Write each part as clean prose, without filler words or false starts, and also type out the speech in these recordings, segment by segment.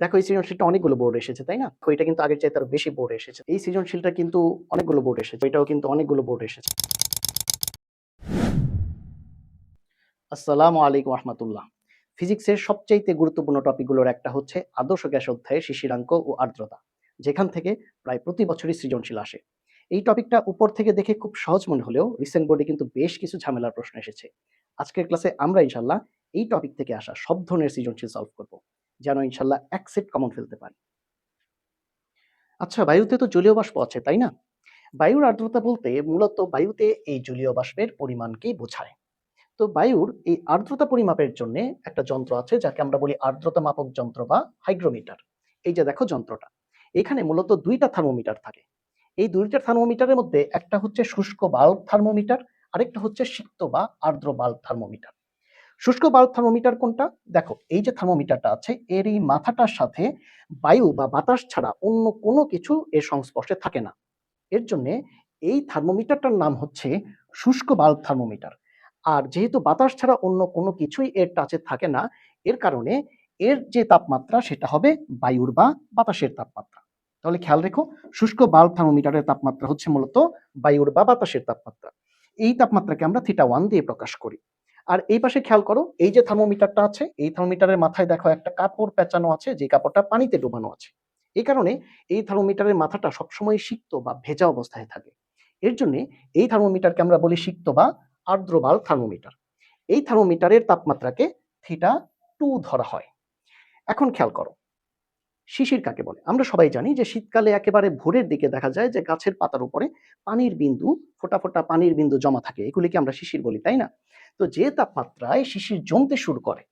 দেখো এই সৃজনশীলটা অনেকগুলো বোর্ড এসেছে, তাই না? এটা কিন্তু আগের চাইতে আরো বেশি বোর্ড এসেছে। এই সৃজনশীলটা কিন্তু অনেকগুলো বোর্ড এসেছে। এটাও কিন্তু অনেকগুলো বোর্ড এসেছে। আসসালামু আলাইকুম রাহমাতুল্লাহ। ফিজিক্সের সবচাইতে গুরুত্বপূর্ণ টপিকগুলোর একটা হচ্ছে আদর্শ গ্যাস অধ্যায়ে শিশিরাঙ্ক ও আর্দ্রতা। যেখান থেকে প্রায় প্রতি বছরই সৃজনশীল আসে। এই টপিকটা উপর থেকে দেখে খুব সহজ মনে হলেও রিসেন্ট বোর্ডে কিন্তু বেশ কিছু ঝামেলার প্রশ্ন এসেছে। আজকের ক্লাসে আমরা ইনশাআল্লাহ এই টপিক থেকে আসা সব ধরনের সৃজনশীল সলভ করব। যেন ইনশাআল্লাহ এক সেট কমন ফেলতে পারি। আচ্ছা, বায়ুতে তো জলীয় বাষ্প আছে, তাই না? বায়ুর আর্দ্রতা বলতে মূলত বায়ুতে এই জলীয় বাষ্পের পরিমাণকেই বোঝায়। তো বায়ুর এই আর্দ্রতা পরিমাপের জন্য একটা যন্ত্র আছে যাকে আমরা বলি আর্দ্রতা মাপক যন্ত্র বা হাইগ্রোমিটার। এই যে দেখো যন্ত্রটা, এখানে মূলত দুইটা থার্মোমিটার থাকে। এই দুইটা থার্মোমিটারের মধ্যে একটা হচ্ছে শুষ্ক বাল্ব থার্মোমিটার, আরেকটা হচ্ছে সিক্ত বা আর্দ্র বাল্ব থার্মোমিটার। শুষ্ক বাল্ব থার্মোমিটার কোনটা? দেখো এই যে থার্মোমিটারটা আছে এর এই মাথাটার সাথে বায়ু বা বাতাস ছাড়া অন্য কোনো কিছু এর সংস্পর্শে থাকে না। এর জন্যে এই থার্মোমিটারটার নাম হচ্ছে শুষ্ক বাল্ব থার্মোমিটার। আর যেহেতু বাতাস ছাড়া অন্য কোনো কিছুই এর টাচে থাকে না, এর কারণে এর যে তাপমাত্রা সেটা হবে বায়ুর বা বাতাসের তাপমাত্রা। তাহলে খেয়াল রেখো, শুষ্ক বাল্ব থার্মোমিটারের তাপমাত্রা হচ্ছে মূলত বায়ুর বা বাতাসের তাপমাত্রা। এই তাপমাত্রাকে আমরা θ1 দিয়ে প্রকাশ করি। আর এই পাশে খেয়াল করো, এই যে থার্মোমিটারটা আছে এই থার্মোমিটারের মাথায় দেখো একটা কাপড় পেঁচানো আছে, যে কাপড়টা পানিতে ডোবানো আছে। এই কারণে এই থার্মোমিটারের মাথাটা সবসময় সিক্ত বা ভেজা অবস্থায় থাকে। এর জন্য এই থার্মোমিটারকে আমরা বলি সিক্ত বা আর্দ্র বাল্ব থার্মোমিটার। এই থার্মোমিটারের তাপমাত্রাকে θ2 ধরা হয়। এখন খেয়াল করো, শিশির কাকে বলে? আমরা সবাই জানি যে শীতকালে একেবারে ভোরের দিকে দেখা যায় যে গাছের পাতার উপরে পানির বিন্দু, ফোঁটা ফোঁটা পানির বিন্দু জমা থাকে, এগুলিকে আমরা শিশির বলি, তাই না? তো যে তাপমাত্রায় শিশির জমতে শুরু করে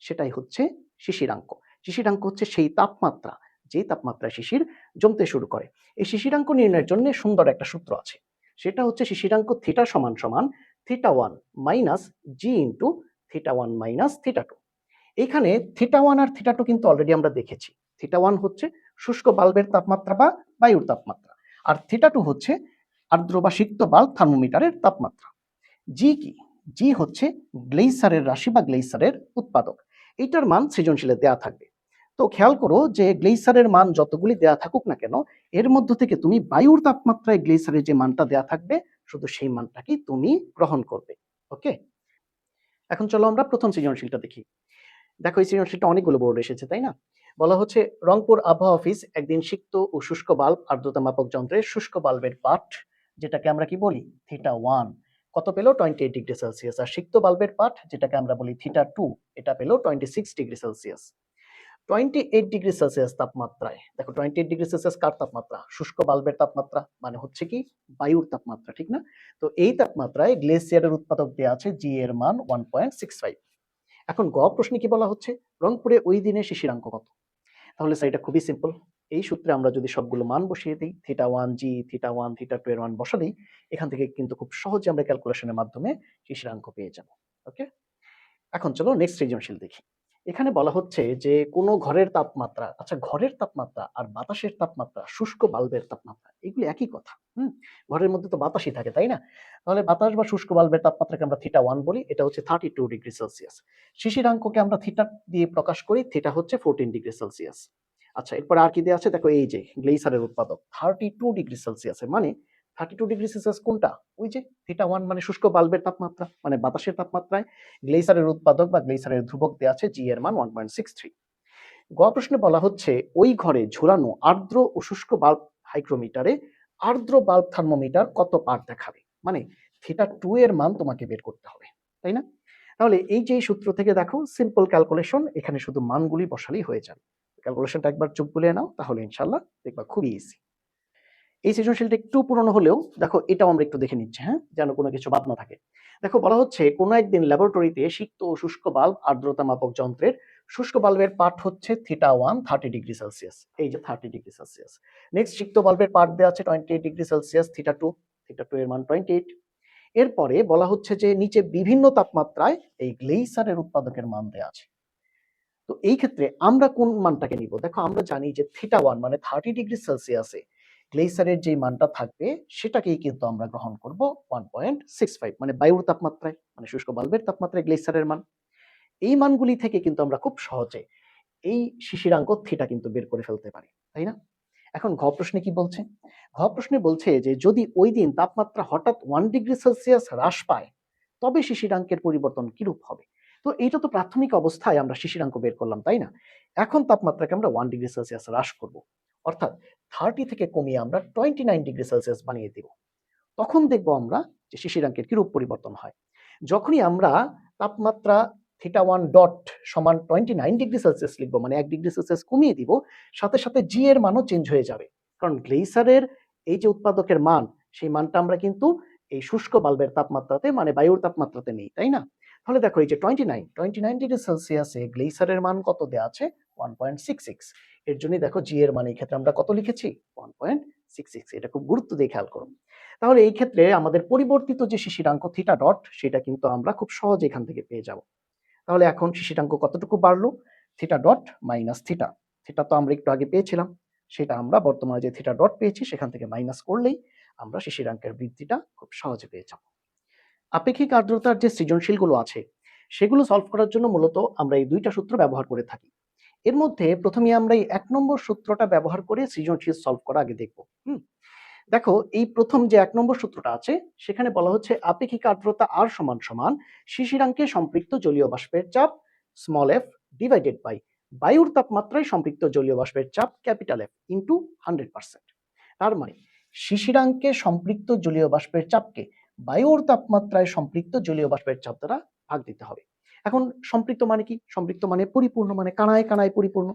সেটাই হচ্ছে শিশিরাঙ্ক। শিশিরাঙ্ক হচ্ছে সেই তাপমাত্রা যে তাপমাত্রায় শিশির জমতে শুরু করে। এই শিশিরাঙ্ক নির্ণয়ের জন্য সুন্দর একটা সূত্র আছে। সেটা হচ্ছে শিশিরাঙ্ক থিটা সমান সমান θ1 মাইনাস জি ইন্টু θ1 মাইনাস θ2। এইখানে θ1 আর θ2 কিন্তু অলরেডি আমরা দেখেছি। θ1 হচ্ছে শুষ্ক বাল্বের তাপমাত্রা বা বায়ুর তাপমাত্রা, আর θ2 হচ্ছে আর্দ্র বা সিক্ত বাল্ব থার্মোমিটারের তাপমাত্রা। জি কি? জি হচ্ছে গ্লেইসারের রাশি বা গ্লেইসারের উৎপাদক। এইটার মান সৃজনশীলে দেয়া থাকবে। তো খেয়াল করো যে গ্লেইসারের মান যতগুলি দেয়া থাকুক না কেন, এর মধ্য থেকে তুমি বায়ুর তাপমাত্রায় গ্লেইসারের যে মানটা দেয়া থাকবে শুধু সেই মানটাকেই তুমি গ্রহণ করবে। ওকে, এখন চলো আমরা প্রথম সৃজনশীলটা দেখি। দেখো এই সৃজনশীলটা অনেকগুলো বোর্ড এসেছে, তাই না? বলা হচ্ছে রংপুর আবহাওয়া অফিস একদিন সিক্ত ও শুষ্ক বাল্ব আর্দ্রতা মাপক যন্ত্রের শুষ্ক বাল্বের পাঠ, যেটাকে আমরা কি বলি θ1, কত পেল 28 ডিগ্রি সেলসিয়াস। আর সিক্ত বাল্বের পাঠ যেটাকে আমরা বলি θ2, এটা পেল 26 ডিগ্রি সেলসিয়াস। 28 ডিগ্রি সেলসিয়াস তাপমাত্রায়, দেখো 28 ডিগ্রি সেলসিয়াস কার তাপমাত্রা? শুষ্ক বাল্বের তাপমাত্রা, মানে হচ্ছে কি বায়ুর তাপমাত্রা, ঠিক না? তো এই তাপমাত্রায় গ্লেসিয়ারের উৎপাদক দেওয়া আছে জি এর মান 1.65। এখন গ প্রশ্নে কি বলা হচ্ছে? রংপুরে ওই দিনে শিশিরাঙ্ক কত? তাহলে স্যার এটা খুবই সিম্পল। এই সূত্রে আমরা যদি সবগুলো মান বসিয়ে দিই, θ1 জি, θ1 θ2 এর মান বসা দিই, এখান থেকে কিন্তু খুব সহজে আমরা ক্যালকুলেশনের মাধ্যমে শিশিরাঙ্ক পেয়ে যাব। ওকে, এখন চলো নেক্সট সৃজনশীল দেখি। এখানে বলা হচ্ছে যে কোনো ঘরের তাপমাত্রা, আচ্ছা ঘরের তাপমাত্রা আর বাতাসের তাপমাত্রা, শুষ্ক বাল্বের তাপমাত্রা, এগুলো একই কথা। ঘরের মধ্যে তো বাতাসই থাকে, তাই না? তাহলে বাতাস বা শুষ্ক বাল্বের তাপমাত্রাকে আমরা θ1 বলি, এটা হচ্ছে 32 ডিগ্রি সেলসিয়াস। শিশিরাঙ্ককে আমরা থিটা দিয়ে প্রকাশ করি, থিটা হচ্ছে 14 ডিগ্রি সেলসিয়াস। আচ্ছা, এরপর আর কি দেওয়া আছে? দেখো এই যে গ্লেইসারের উৎপাদক 32 ডিগ্রি সেলসিয়াসে, মানে 32 ডিগ্রি সেলসিয়াস কোনটা? ওই যে θ1 মানে শুষ্ক বাল্বের তাপমাত্রা, মানে বাতাসের তাপমাত্রায় গ্লেইসারের উৎপাদক বা গ্লেইসারের ধ্রুবক দেওয়া আছে জি এর মান 1.63। গ প্রশ্নে বলা হচ্ছে ওই ঘরে ঝোলানো আর্দ্র ও শুষ্ক বাল্ব হাইগ্রোমিটারে আর্দ্র বাল্ব থার্মোমিটার কত পাঠ দেখাবে, মানে θ2 এর মান তোমাকে বের করতে হবে, তাই না? তাহলে এই যে সূত্র থেকে দেখো সিম্পল ক্যালকুলেশন, এখানে শুধু মানগুলি বসালেই হয়ে যাবে। ক্যালকুলেশনটা একবার চোখ বুলিয়ে নাও, তাহলে ইনশাআল্লাহ দেখবা খুবই ইজি। এই সৃজনশীলটা একটু পুরনো হলেও দেখো এটাও আমরা একটু দেখে নিচ্ছি, হ্যাঁ, যেন কোনো কিছু বাদ না থাকে। দেখো বলা হচ্ছে কোনো একদিন ল্যাবরেটরিতে সিক্ত ও শুষ্ক বাল্ব আর্দ্রতা মাপক যন্ত্রের শুষ্ক বাল্বের পাঠ হচ্ছে θ1 30 ডিগ্রি সেলসিয়াস, এই যে 30 ডিগ্রি সেলসিয়াস। নেক্সট সিক্ত বাল্বের পাঠ দেওয়া আছে 28 ডিগ্রি সেলসিয়াস, θ2 এর মান 28। এরপরে বলা হচ্ছে যে নিচে বিভিন্ন তাপমাত্রায় এই গ্লেইসারের উৎপাদকের মান দেওয়া আছে। তো এই ক্ষেত্রে আমরা কোন মানটাকে নিব? দেখো আমরা জানি যে θ1 মানে 30 ডিগ্রি সেলসিয়াসে গ্লেইসারের যে মানটা থাকবে সেটাকেই কিন্তু আমরা গ্রহণ করব 1.65, মানে বায়ুর তাপমাত্রায়, মানে শুষ্ক বাল্বের তাপমাত্রায় গ্লেইসারের মান। এই মানগুলি থেকে কিন্তু আমরা খুব সহজে এই শিশিরাঙ্ক থিটা কিন্তু বের করে ফেলতে পারি, তাই না? এখন ঘ প্রশ্নে কি বলছে? ঘ প্রশ্নে বলছে যে যদি ওই দিন তাপমাত্রা হঠাৎ 1 ডিগ্রি সেলসিয়াস হ্রাস পায় তবে শিশিরাঙ্কের পরিবর্তন কিরূপ হবে? তো এইটা তো প্রাথমিক অবস্থায় আমরা শিশিরাঙ্ক বের করলাম, তাই না? এখন তাপমাত্রাকে আমরা 1 ডিগ্রি সেলসিয়াস হ্রাস করব, অর্থাৎ 30 থেকে কমিয়ে আমরা 29 ডিগ্রি সেলসিয়াস বানিয়ে দিব। তখন দেখব আমরা যে শিশিরাঙ্কের কিরূপ পরিবর্তন হয়। যখনই আমরা তাপমাত্রা θ1 ডট সমান 29 ডিগ্রি সেলসিয়াস লিখবো, মানে 1 ডিগ্রি সেলসিয়াস কমিয়ে দিব, সাথে সাথে জি এর মানও চেঞ্জ হয়ে যাবে। কারণ গ্লেইসারের এই যে উৎপাদকের মান, সেই মানটা আমরা কিন্তু এই শুষ্ক বাল্বের তাপমাত্রাতে মানে বায়ুর তাপমাত্রাতে নেই, তাই না? তাহলে দেখো এই যে 29 ডিগ্রি সেলসিয়াসে গ্লেইসারের মান কত দেওয়া আছে? 1.66। এর জন্যই দেখো জি এর মান এই ক্ষেত্রে আমরা কত লিখেছি? 1.66। এটা খুব গুরুত্ব দিয়ে খেয়াল করুন। তাহলে এই ক্ষেত্রে আমাদের পরিবর্তিত যে শিশিরাঙ্ক থিটা ডট, সেটা কিন্তু আমরা খুব সহজে এখান থেকে পেয়ে যাব। তাহলে এখন শিশিরাঙ্ক কতটুকু বাড়লো? Theta dot minus theta. Theta তো আমরা একটু আগে পেয়েছিলাম, সেটা আমরা বর্তমানে যে থিটা ডট পেয়েছি সেখান থেকে মাইনাস করলেই আমরা শিশিরাঙ্কের বৃদ্ধিটা খুব সহজে পেয়ে যাব। আপেক্ষিক আর্দ্রতার যে সৃজনশীলগুলো আছে সেগুলো সলভ করার জন্য মূলত আমরা এই দুইটা সূত্র ব্যবহার করে থাকি। এর মধ্যে প্রথমে আমরা এই 1 নম্বর সূত্রটা ব্যবহার করে সৃজনশীল সলভ করা আগে দেখব। দেখো এই প্রথম যে 1 নম্বর সূত্রটা আছে সেখানে বলা হচ্ছে আপেক্ষিক আর্দ্রতা আর সমান সমান শিশিরাঙ্কে সম্পৃক্ত জলীয় বাষ্পের চাপ স্মল এফ ডিভাইডেড বাই বায়ুর তাপমাত্রায় সম্পৃক্ত জলীয় বাষ্পের চাপ ক্যাপিটাল এফ ইন্টু 100%। তার মানে শিশিরাঙ্কে সম্পৃক্ত জলীয় বাষ্পের চাপকে বায়ুর তাপমাত্রায় সম্পৃক্ত জলীয় বাষ্পের চাপ দ্বারা ভাগ দিতে হবে। এখন সম্পৃক্ত মানে কি? সম্পৃক্ত মানে পরিপূর্ণ, মানে কানায় কানায় পরিপূর্ণ।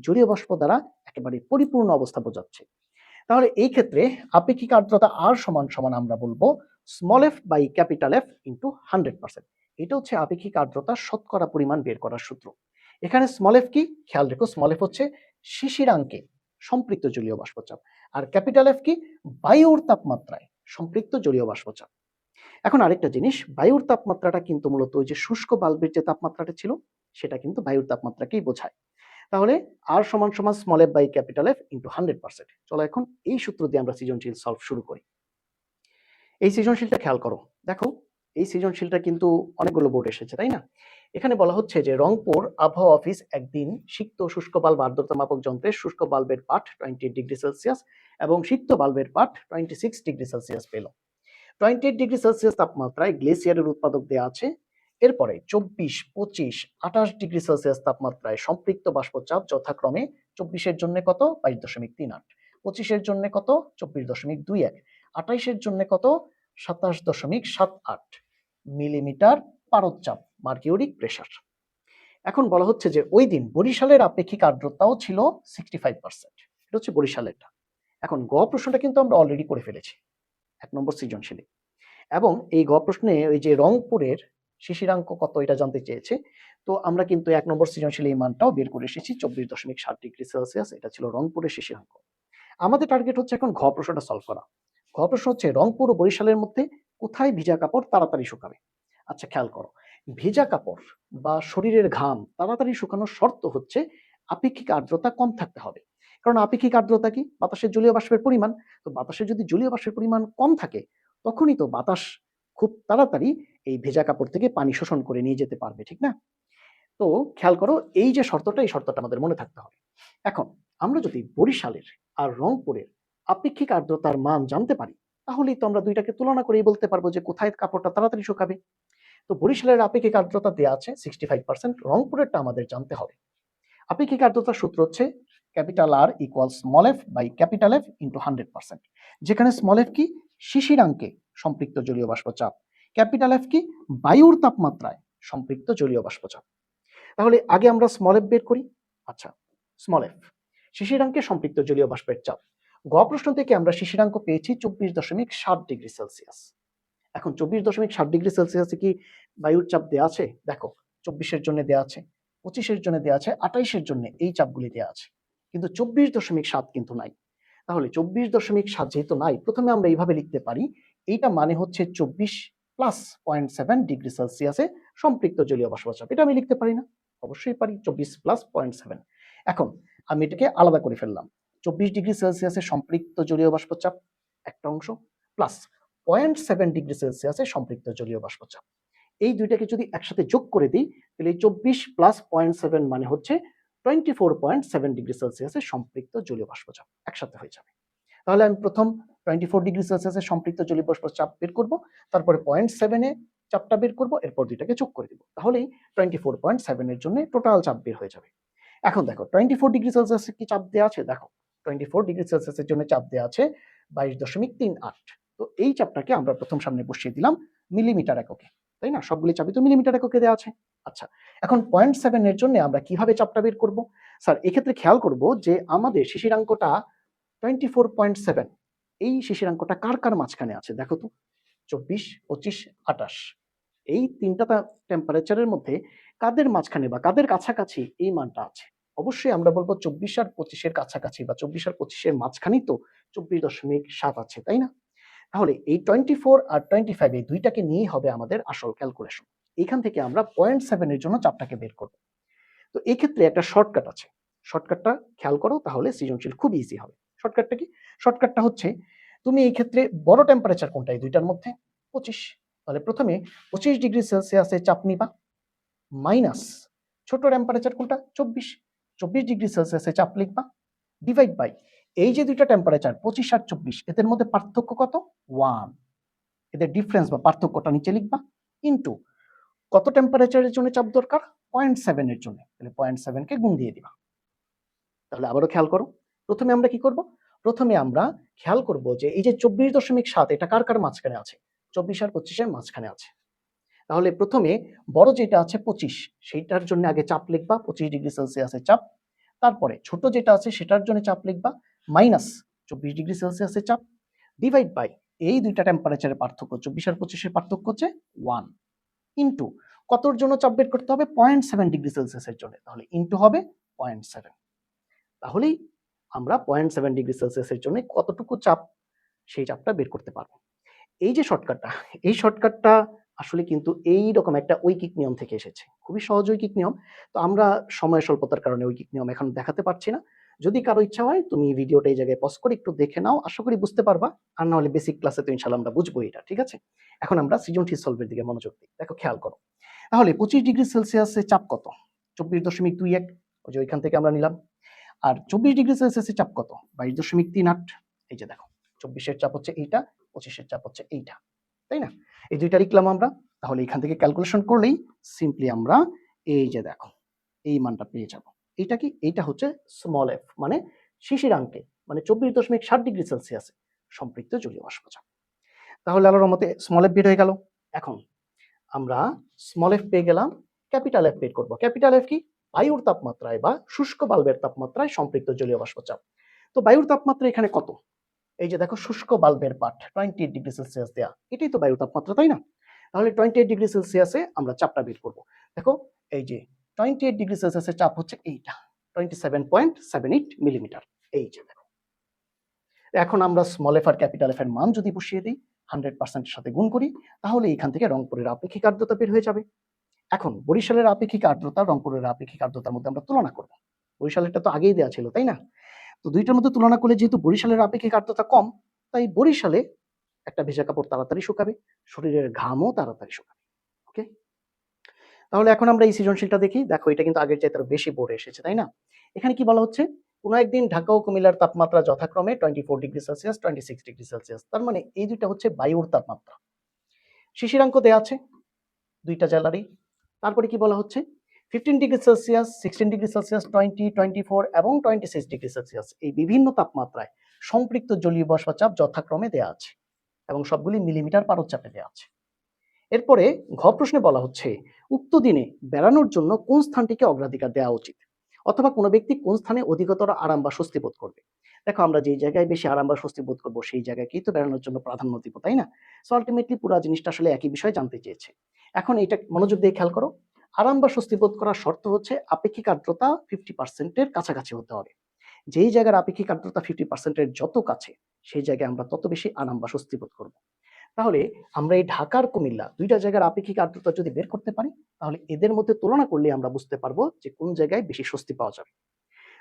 জলীয় বাষ্প দ্বারা একেবারে পরিপূর্ণ অবস্থা বোঝাচ্ছে। তাহলে এই ক্ষেত্রে আপেক্ষিক আর্দ্রতা আর সমান সমান আমরা বলবো small F by capital F into 100%। এটা হচ্ছে আপেক্ষিক আর্দ্রতার শতকরা পরিমাণ বের করার সূত্র। এখানে স্মল এফ কি? খেয়াল রেখো, স্মল এফ হচ্ছে শিশিরাঙ্কে সম্পৃক্ত জলীয় বাষ্পচাপ, আর ক্যাপিটাল এফ কি? বায়ুর তাপমাত্রায় সম্পৃক্ত জলীয় বাষ্পচাপ। এখন আরেকটা জিনিস, বায়ুর তাপমাত্রাটা কিন্তু মূলত ওই যে শুষ্ক বাল্বের যে তাপমাত্রাটা ছিল সেটা কিন্তু বায়ুর তাপমাত্রাকেই বোঝায়। তাহলে আর সমান সমান small F by capital F into 100%। চলো এখন এই সূত্র দিয়ে আমরা সৃজনশীল সলভ শুরু করি। এই সৃজনশীলটা খেয়াল করো, দেখো এই সৃজনশীলটা কিন্তু অনেকগুলো বোর্ড এসেছে, তাই না? এখানে বলা হচ্ছে যে রংপুর আবহাওয়া অফিস একদিন সিক্ত শুষ্ক বাল্ব আর্দ্রতা মাপক যন্ত্রের শুষ্ক বাল্বের পাঠ 20 ডিগ্রি সেলসিয়াস এবং সিক্ত বাল্বের পাঠ 26 ডিগ্রি সেলসিয়াস পেল। 28 ডিগ্রি সেলসিয়াস তাপমাত্রায় গ্লেসিয়ারের উৎপাদক দেওয়া আছে। এরপরে 24, 25, 28 ডিগ্রি সেলসিয়াস তাপমাত্রায় সম্পৃক্ত বাষ্পচাপ যথাক্রমে 24-এর জন্য কত? 22.38, 25-এর জন্য কত? 24.21, 28-এর জন্য কত? 27.78 মিলিমিটার পারদচাপ মার্কিউরিক প্রেসার। এখন বলা হচ্ছে যে ওই দিন বরিশালের আপেক্ষিক আর্দ্রতাও ছিল 65%। এটা হচ্ছে বরিশালেরটা। এখন গ প্রশ্নটা কিন্তু আমরা অলরেডি করে ফেলেছি 1 নম্বর সৃজনশীলে, এবং এই গ প্রশ্নে ওই যে রংপুরের শিশিরাঙ্ক কত এটা জানতে চেয়েছে। তো আমরা কিন্তু 1 নম্বর সৃজনশীল এই মানটাও বের করে এসেছি 24.7 ডিগ্রি সেলসিয়াস। এটা ছিল রংপুরের শিশিরাঙ্ক। আমাদের টার্গেট হচ্ছে এখন ঘ প্রশ্নটা সলভ করা। ঘ প্রশ্ন হচ্ছে রংপুর ও বরিশালের মধ্যে কোথায় ভিজা কাপড় তাড়াতাড়ি শুকাবে? আচ্ছা খেয়াল করো, ভেজা কাপড় বা শরীরের ঘাম তাড়াতাড়ি শুকানোর শর্ত হচ্ছে আপেক্ষিক আর্দ্রতা কম থাকতে হবে। কারণ আপেক্ষিক আর্দ্রতা কি? বাতাসের জলীয় বাষ্পের পরিমাণ। তো বাতাসে যদি জলীয় বাষ্পের পরিমাণ কম থাকে তখনই তো বাতাস খুব তাড়াতাড়ি এই ভেজা কাপড় থেকে পানি শোষণ করে নিয়ে যেতে পারবে, ঠিক না? তো খেয়াল করো এই যে শর্তটা, এই শর্তটা আমাদের মনে থাকতে হবে। এখন আমরা যদি বরিশালের আর রংপুরের আপেক্ষিক আর্দ্রতার মান জানতে পারি তাহলেই তো আমরা দুইটাকে তুলনা করেই বলতে পারবো যে কোথায় কাপড়টা তাড়াতাড়ি শুকাবে। তো বরিশালের আপেক্ষিক আর্দ্রতা দেওয়া আছে 65%, রংপুরেরটা আমাদের জানতে হবে। আপেক্ষিক আর্দ্রতার সূত্র হচ্ছে capital R equal small F by capital F into 100%, যেখানে স্মল এফ কি? শিশিরাঙ্কে সম্পৃক্ত জলীয় বাষ্পচাপ, ক্যাপিটাল এফ কি? বায়ুর তাপমাত্রায় সম্পৃক্ত জলীয় বাষ্পচাপ। তাহলে আগে আমরা স্মল এফ বের করি। আচ্ছা, স্মল এফ শিশিরাঙ্কে সম্পৃক্ত জলীয় বাষ্পের চাপ। গ প্রশ্ন থেকে আমরা শিশিরাঙ্ক পেয়েছি 24.7 ডিগ্রি সেলসিয়াস। এখন 24.7 ডিগ্রি সেলসিয়াসে কি বায়ুর চাপ দেওয়া আছে? দেখো 24-এর জন্য দেওয়া আছে, 25-এর জন্য দেওয়া আছে, 28-এর জন্য এই চাপগুলি দেওয়া আছে, কিন্তু 24.7 কিন্তু নাই। তাহলে 24.7 যেহেতু নাই, প্রথমে আমরা এইভাবে লিখতে পারি, এইটা মানে হচ্ছে 24+0.7 ডিগ্রি সেলসিয়াসে সম্পৃক্ত জলীয় বাষ্পচাপ। এটা আমি লিখতে পারি না? অবশ্যই পারি, 24+0.7। এখন আমি এটাকে আলাদা করে ফেললাম, 24 ডিগ্রি সেলসিয়াসে সম্পৃক্ত জলীয় বাষ্পচাপ একটা অংশ, প্লাস 0.7 ডিগ্রি সেলসিয়াসে সম্পৃক্ত জলীয় বাষ্পচাপ। এই দুইটাকে যদি একসাথে যোগ করে দিই তাহলে 24+0.7 মানে হচ্ছে 24.7 ডিগ্রি সেলসিয়াসের সম্পৃক্ত জলীয় বাষ্পচাপ একসাথে হয়ে যাবে। তাহলে আমি প্রথম 24 ডিগ্রি সেলসিয়াসের সম্পৃক্ত জলীয় বাষ্পচাপ বের করব, তারপরে 0.7 চাপটা বের করব, এরপর দুইটাকে যোগ করে দিব, তাহলেই 24.7 এর জন্য টোটাল চাপ বের হয়ে যাবে। এখন দেখো 24 ডিগ্রি সেলসিয়াসে কি চাপ দেওয়া আছে, দেখো 24 ডিগ্রি সেলসিয়াসের জন্য চাপ দেওয়া আছে 22.38। তো এই চাপটাকে আমরা প্রথম সামনে বসিয়ে দিলাম মিলিমিটার এককে, তাই না? সবগুলি চাপই তো মিলিমিটার এককে দেওয়া আছে। আচ্ছা, এখন 0.7 এর জন্য আমরা কিভাবে চাপটা বের করব? স্যার এক্ষেত্রে খেয়াল করব যে আমাদের শিশিরাঙ্কটা 24.7, এই শিশিরাঙ্কটা কার কার মাঝখানে আছে দেখো তো, 24, 25, 28, এই তিনটা টেম্পারেচারের মধ্যে কাদের মাঝখানে বা কাদের কাছাকাছি এই মানটা আছে? অবশ্যই আমরা বলবো 24 আর 25-এর কাছাকাছি, বা 24 আর 25-এর মাঝখানেই তো 24.7 আছে, তাই না? তাহলে এই 24 আর 25 এই দুইটাকে নিয়েই হবে আমাদের আসল ক্যালকুলেশন। এখান থেকে আমরা 0.7 এর জন্য চাপটাকে বের করব। তো এই ক্ষেত্রে একটা শর্টকাট আছে, শর্টকাটটা খেয়াল করো, তাহলে সৃজনশীল খুব ইজি হবে। শর্টকাটটা কি? শর্টকাটটা হচ্ছে, তুমি এই ক্ষেত্রে বড় টেম্পারেচার কোনটা এই দুইটার মধ্যে? 25। তাহলে প্রথমে 25 ডিগ্রি সেলসিয়াসে চাপ নিবা, মাইনাস ছোট টেম্পারেচার কোনটা? 24, 24 ডিগ্রি সেলসিয়াসে চাপ লিখবা, ডিভাইড বাই এই যে দুইটা টেম্পারেচার 25 আর 24, এদের মধ্যে পার্থক্য কত? 1। এদের ডিফারেন্স বা পার্থক্যটা নিচে লিখবা, ইনটু কত টেম্পারেচারের জন্য চাপ দরকার? 0.7 এর জন্য, তাহলে 0.7 কে গুণ দিয়ে দিবা। তাহলে আবারও খেয়াল করো, প্রথমে আমরা কি করব? প্রথমে আমরা খেয়াল করব যে এই যে 24.7 এটা কার কার মাঝখানে আছে? 24 আর 25-এর মাঝখানে আছে। তাহলে প্রথমে বড় যেটা আছে 25, সেইটার জন্য আগে চাপ লিখবা 25 ডিগ্রি সেলসিয়াসের চাপ, তারপরে ছোট যেটা আছে সেটার জন্য চাপ লিখবা মাইনাস 24 ডিগ্রি সেলসিয়াসের চাপ, ডিভাইড বাই এই দুইটা টেম্পারেচারের পার্থক্য 24 আর 25-এর পার্থক্য হচ্ছে 1, ইনটু কতর জন্য চাপ বের করতে হবে? 0.7 ডিগ্রি সেলসিয়াসের জন্য, তাহলে ইনটু হবে 0.7। তাহলেই আমরা 0.7 ডিগ্রি সেলসিয়াসের জন্য কতটুকু চাপ, সেই চাপটা বের করতে পারবো। এই যে শর্টকাটটা, এই শর্টকাটটা আসলে কিন্তু এইরকম একটা ঐকিক নিয়ম থেকে এসেছে, খুবই সহজ ঐকিক নিয়ম। তো আমরা সময় স্বল্পতার কারণে ঐকিক নিয়ম এখন দেখাতে পারছি না। যদি কারো ইচ্ছা হয় তুমি ভিডিওটা এই জায়গায় পজ করে একটু দেখে নাও, আশা করি বুঝতে পারবা। আর না হলে বেসিক ক্লাসে তো ইনশাআল্লাহ আমরা বুঝবো এটা, ঠিক আছে? এখন আমরা সৃজনশীল সলভের দিকে মনোযোগ দিই। দেখো খেয়াল করো, তাহলে 25 ডিগ্রি সেলসিয়াসে চাপ কত? 24.21, ওই যে ওইখান থেকে আমরা নিলাম। আর 24 ডিগ্রি সেলসিয়াসের চাপ কত? 22.38। এই যে দেখো 24-এর চাপ হচ্ছে এইটা, 25-এর চাপ হচ্ছে এইটা, তাই না? এই দুইটা লিখলাম আমরা। তাহলে এখান থেকে ক্যালকুলেশন করলেই সিম্পলি আমরা এই যে দেখো এই মানটা পেয়ে যাব। এইটা কি? এইটা হচ্ছে স্মল এফ, মানে শিশিরাঙ্কে, মানে 24.7 ডিগ্রি সেলসিয়াসে সম্পৃক্ত জলীয় বাষ্পচাপ। তাহলে আল্লাহর রহমতে স্মল এফ বের হয়ে গেল। এখন আমরা স্মল এফ পেয়ে গেলাম, ক্যাপিটাল এফ বের করবো। ক্যাপিটাল এফ কি? বায়ুর তাপমাত্রায় বা শুষ্ক বাল্বের তাপমাত্রায় সম্পৃক্ত জলীয় বাষ্পচাপ। তো বায়ুর তাপমাত্রা এখানে কত? এই যে দেখো শুষ্ক বাল্বের পাঠ 28 ডিগ্রি সেলসিয়াস দেয়া, এটাই তো বায়ুর তাপমাত্রা, তাই না? তাহলে 28 ডিগ্রি সেলসিয়াসে আমরা চাপটা বের করব। দেখো এই যে 28 ডিগ্রি সেলসিয়াসের চাপ হচ্ছে এইটা, 27.78 মিলিমিটার। এই যে দেখো, এখন আমরা small F R capital F এর মান যদি বসিয়ে দিই, 100% এর সাথে গুণ করি, তাহলে এখান থেকে রংপুরের আপেক্ষিক আর্দ্রতা বের হয়ে যাবে। এখন বরিশালের আপেক্ষিক আর্দ্রতা রংপুরের আপেক্ষিক আর্দ্রতার মধ্যে আমরা তুলনা করব। বরিশালেরটা তো আগেই দেওয়া ছিল, তাই না? তো দুইটার মধ্যে তুলনা করলে যেহেতু বরিশালের আপেক্ষিক আর্দ্রতা কম, তাই বরিশালে একটা ভেজা কাপড় তাড়াতাড়ি শুকাবে, শরীরের ঘামও তাড়াতাড়ি শুকাবে। ওকে, তাহলে এখন আমরা এই সৃজনশীলটা দেখি। দেখো এটা কিন্তু আগের চাইতে আরো বেশি বোর্ডে এসেছে, তাই না? এখানে কি বলা হচ্ছে? কোনো একদিন ঢাকা ও কুমিল্লার তাপমাত্রা যথাক্রমে 24 ডিগ্রি সেলসিয়াস, 26 ডিগ্রি সেলসিয়াস। তার মানে এই দুইটা হচ্ছে বায়ুর তাপমাত্রা। শিশিরাঙ্ক দেয়া আছে দুইটা জেলারই। তারপরে কি বলা হচ্ছে? 15 ডিগ্রি সেলসিয়াস, 16 ডিগ্রি সেলসিয়াস, 20, 24 এবং 26 ডিগ্রি সেলসিয়াস এই বিভিন্ন তাপমাত্রায় সম্পৃক্ত জলীয় বাষ্পচাপ যথাক্রমে দেয়া আছে এবং সবগুলি মিলিমিটার পারদ-চাপে দেয়া আছে। এরপরে ঘ প্রশ্নে বলা হচ্ছে, উক্ত দিনে বেড়ানোর জন্য কোন স্থানটিকে অগ্রাধিকার দেওয়া উচিত, অথবা কোনো ব্যক্তি কোন স্থানে অধিকতর আরাম বা স্বস্তি বোধ করবে। দেখো আমরা যেই জায়গায় বেশি আরাম বা স্বস্তি বোধ করবো সেই জায়গাকেই তো বেড়ানোর জন্য প্রাধান্য দিব, তাই না? সো আলটিমেটলি পুরো জিনিসটা আসলে একই বিষয় জানতে চেয়েছে। এখন এটা মনোযোগ দিয়ে খেয়াল করো, আরাম বা স্বস্তি বোধ করার শর্ত হচ্ছে আপেক্ষিক আর্দ্রতা 50%-এর কাছাকাছি হতে হবে। যেই জায়গার আপেক্ষিক আর্দ্রতা 50%-এর যত কাছে, সেই জায়গায় আমরা তত বেশি আরাম বা স্বস্তি বোধ করবো। তাহলে আমরা এই ঢাকার কুমিল্লা দুইটা জায়গার আপেক্ষিক আর্দ্রতা যদি বের করতে পারি, তাহলে এদের মধ্যে তুলনা করলে আমরা বুঝতে পারবো যে কোন জায়গায় বেশি স্বস্তি পাওয়া যাবে।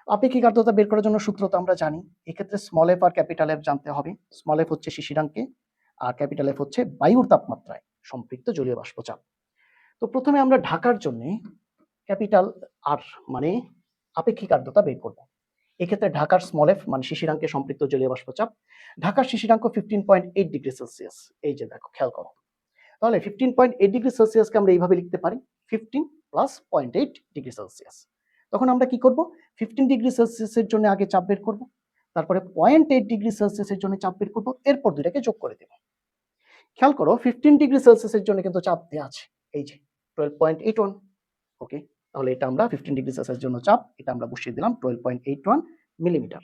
আপেক্ষিক আর্দ্রতা বের করার জন্য সূত্র তো আমরা জানি। এক্ষেত্রে small F R capital F জানতে হবে। স্মল এফ হচ্ছে শিশিরাঙ্কে, আর ক্যাপিটাল এফ হচ্ছে বায়ুর তাপমাত্রায় সম্পৃক্ত জলীয় বাষ্পচাপ। তো প্রথমে আমরা ঢাকার জন্য ক্যাপিটাল আর মানে আপেক্ষিক আর্দ্রতা বের করব। এক্ষেত্রে ঢাকার স্মল এফ মানে শিশিরাঙ্কে সম্পৃক্ত জলীয় বাষ্পচাপ, ঢাকার শিশিরাঙ্ক 15.8 ডিগ্রি সেলসিয়াস। এই যে দেখো, খেয়াল করো, তাহলে 15.8 ডিগ্রি সেলসিয়াসকে আমরা এইভাবে লিখতে পারি 15 প্লাস 0.8 ডিগ্রি সেলসিয়াস। তখন আমরা কি করব, 15 ডিগ্রি সেলসিয়াসের জন্য আগে চাপ বের করব, তারপরে 0.8 ডিগ্রি সেলসিয়াসের জন্য চাপ বের করব, এরপর দুটাকে যোগ করে দেব। খেয়াল করো 15 ডিগ্রি সেলসিয়াসের জন্য কিন্তু চাপ দেওয়া আছে, এই যে 12.81। ওকে, তাহলে এটা আমরা 15 ডিগ্রি সেলসিয়াসের জন্য চাপ, এটা আমরা বসিয়ে দিলাম 12.81 মিলিমিটার।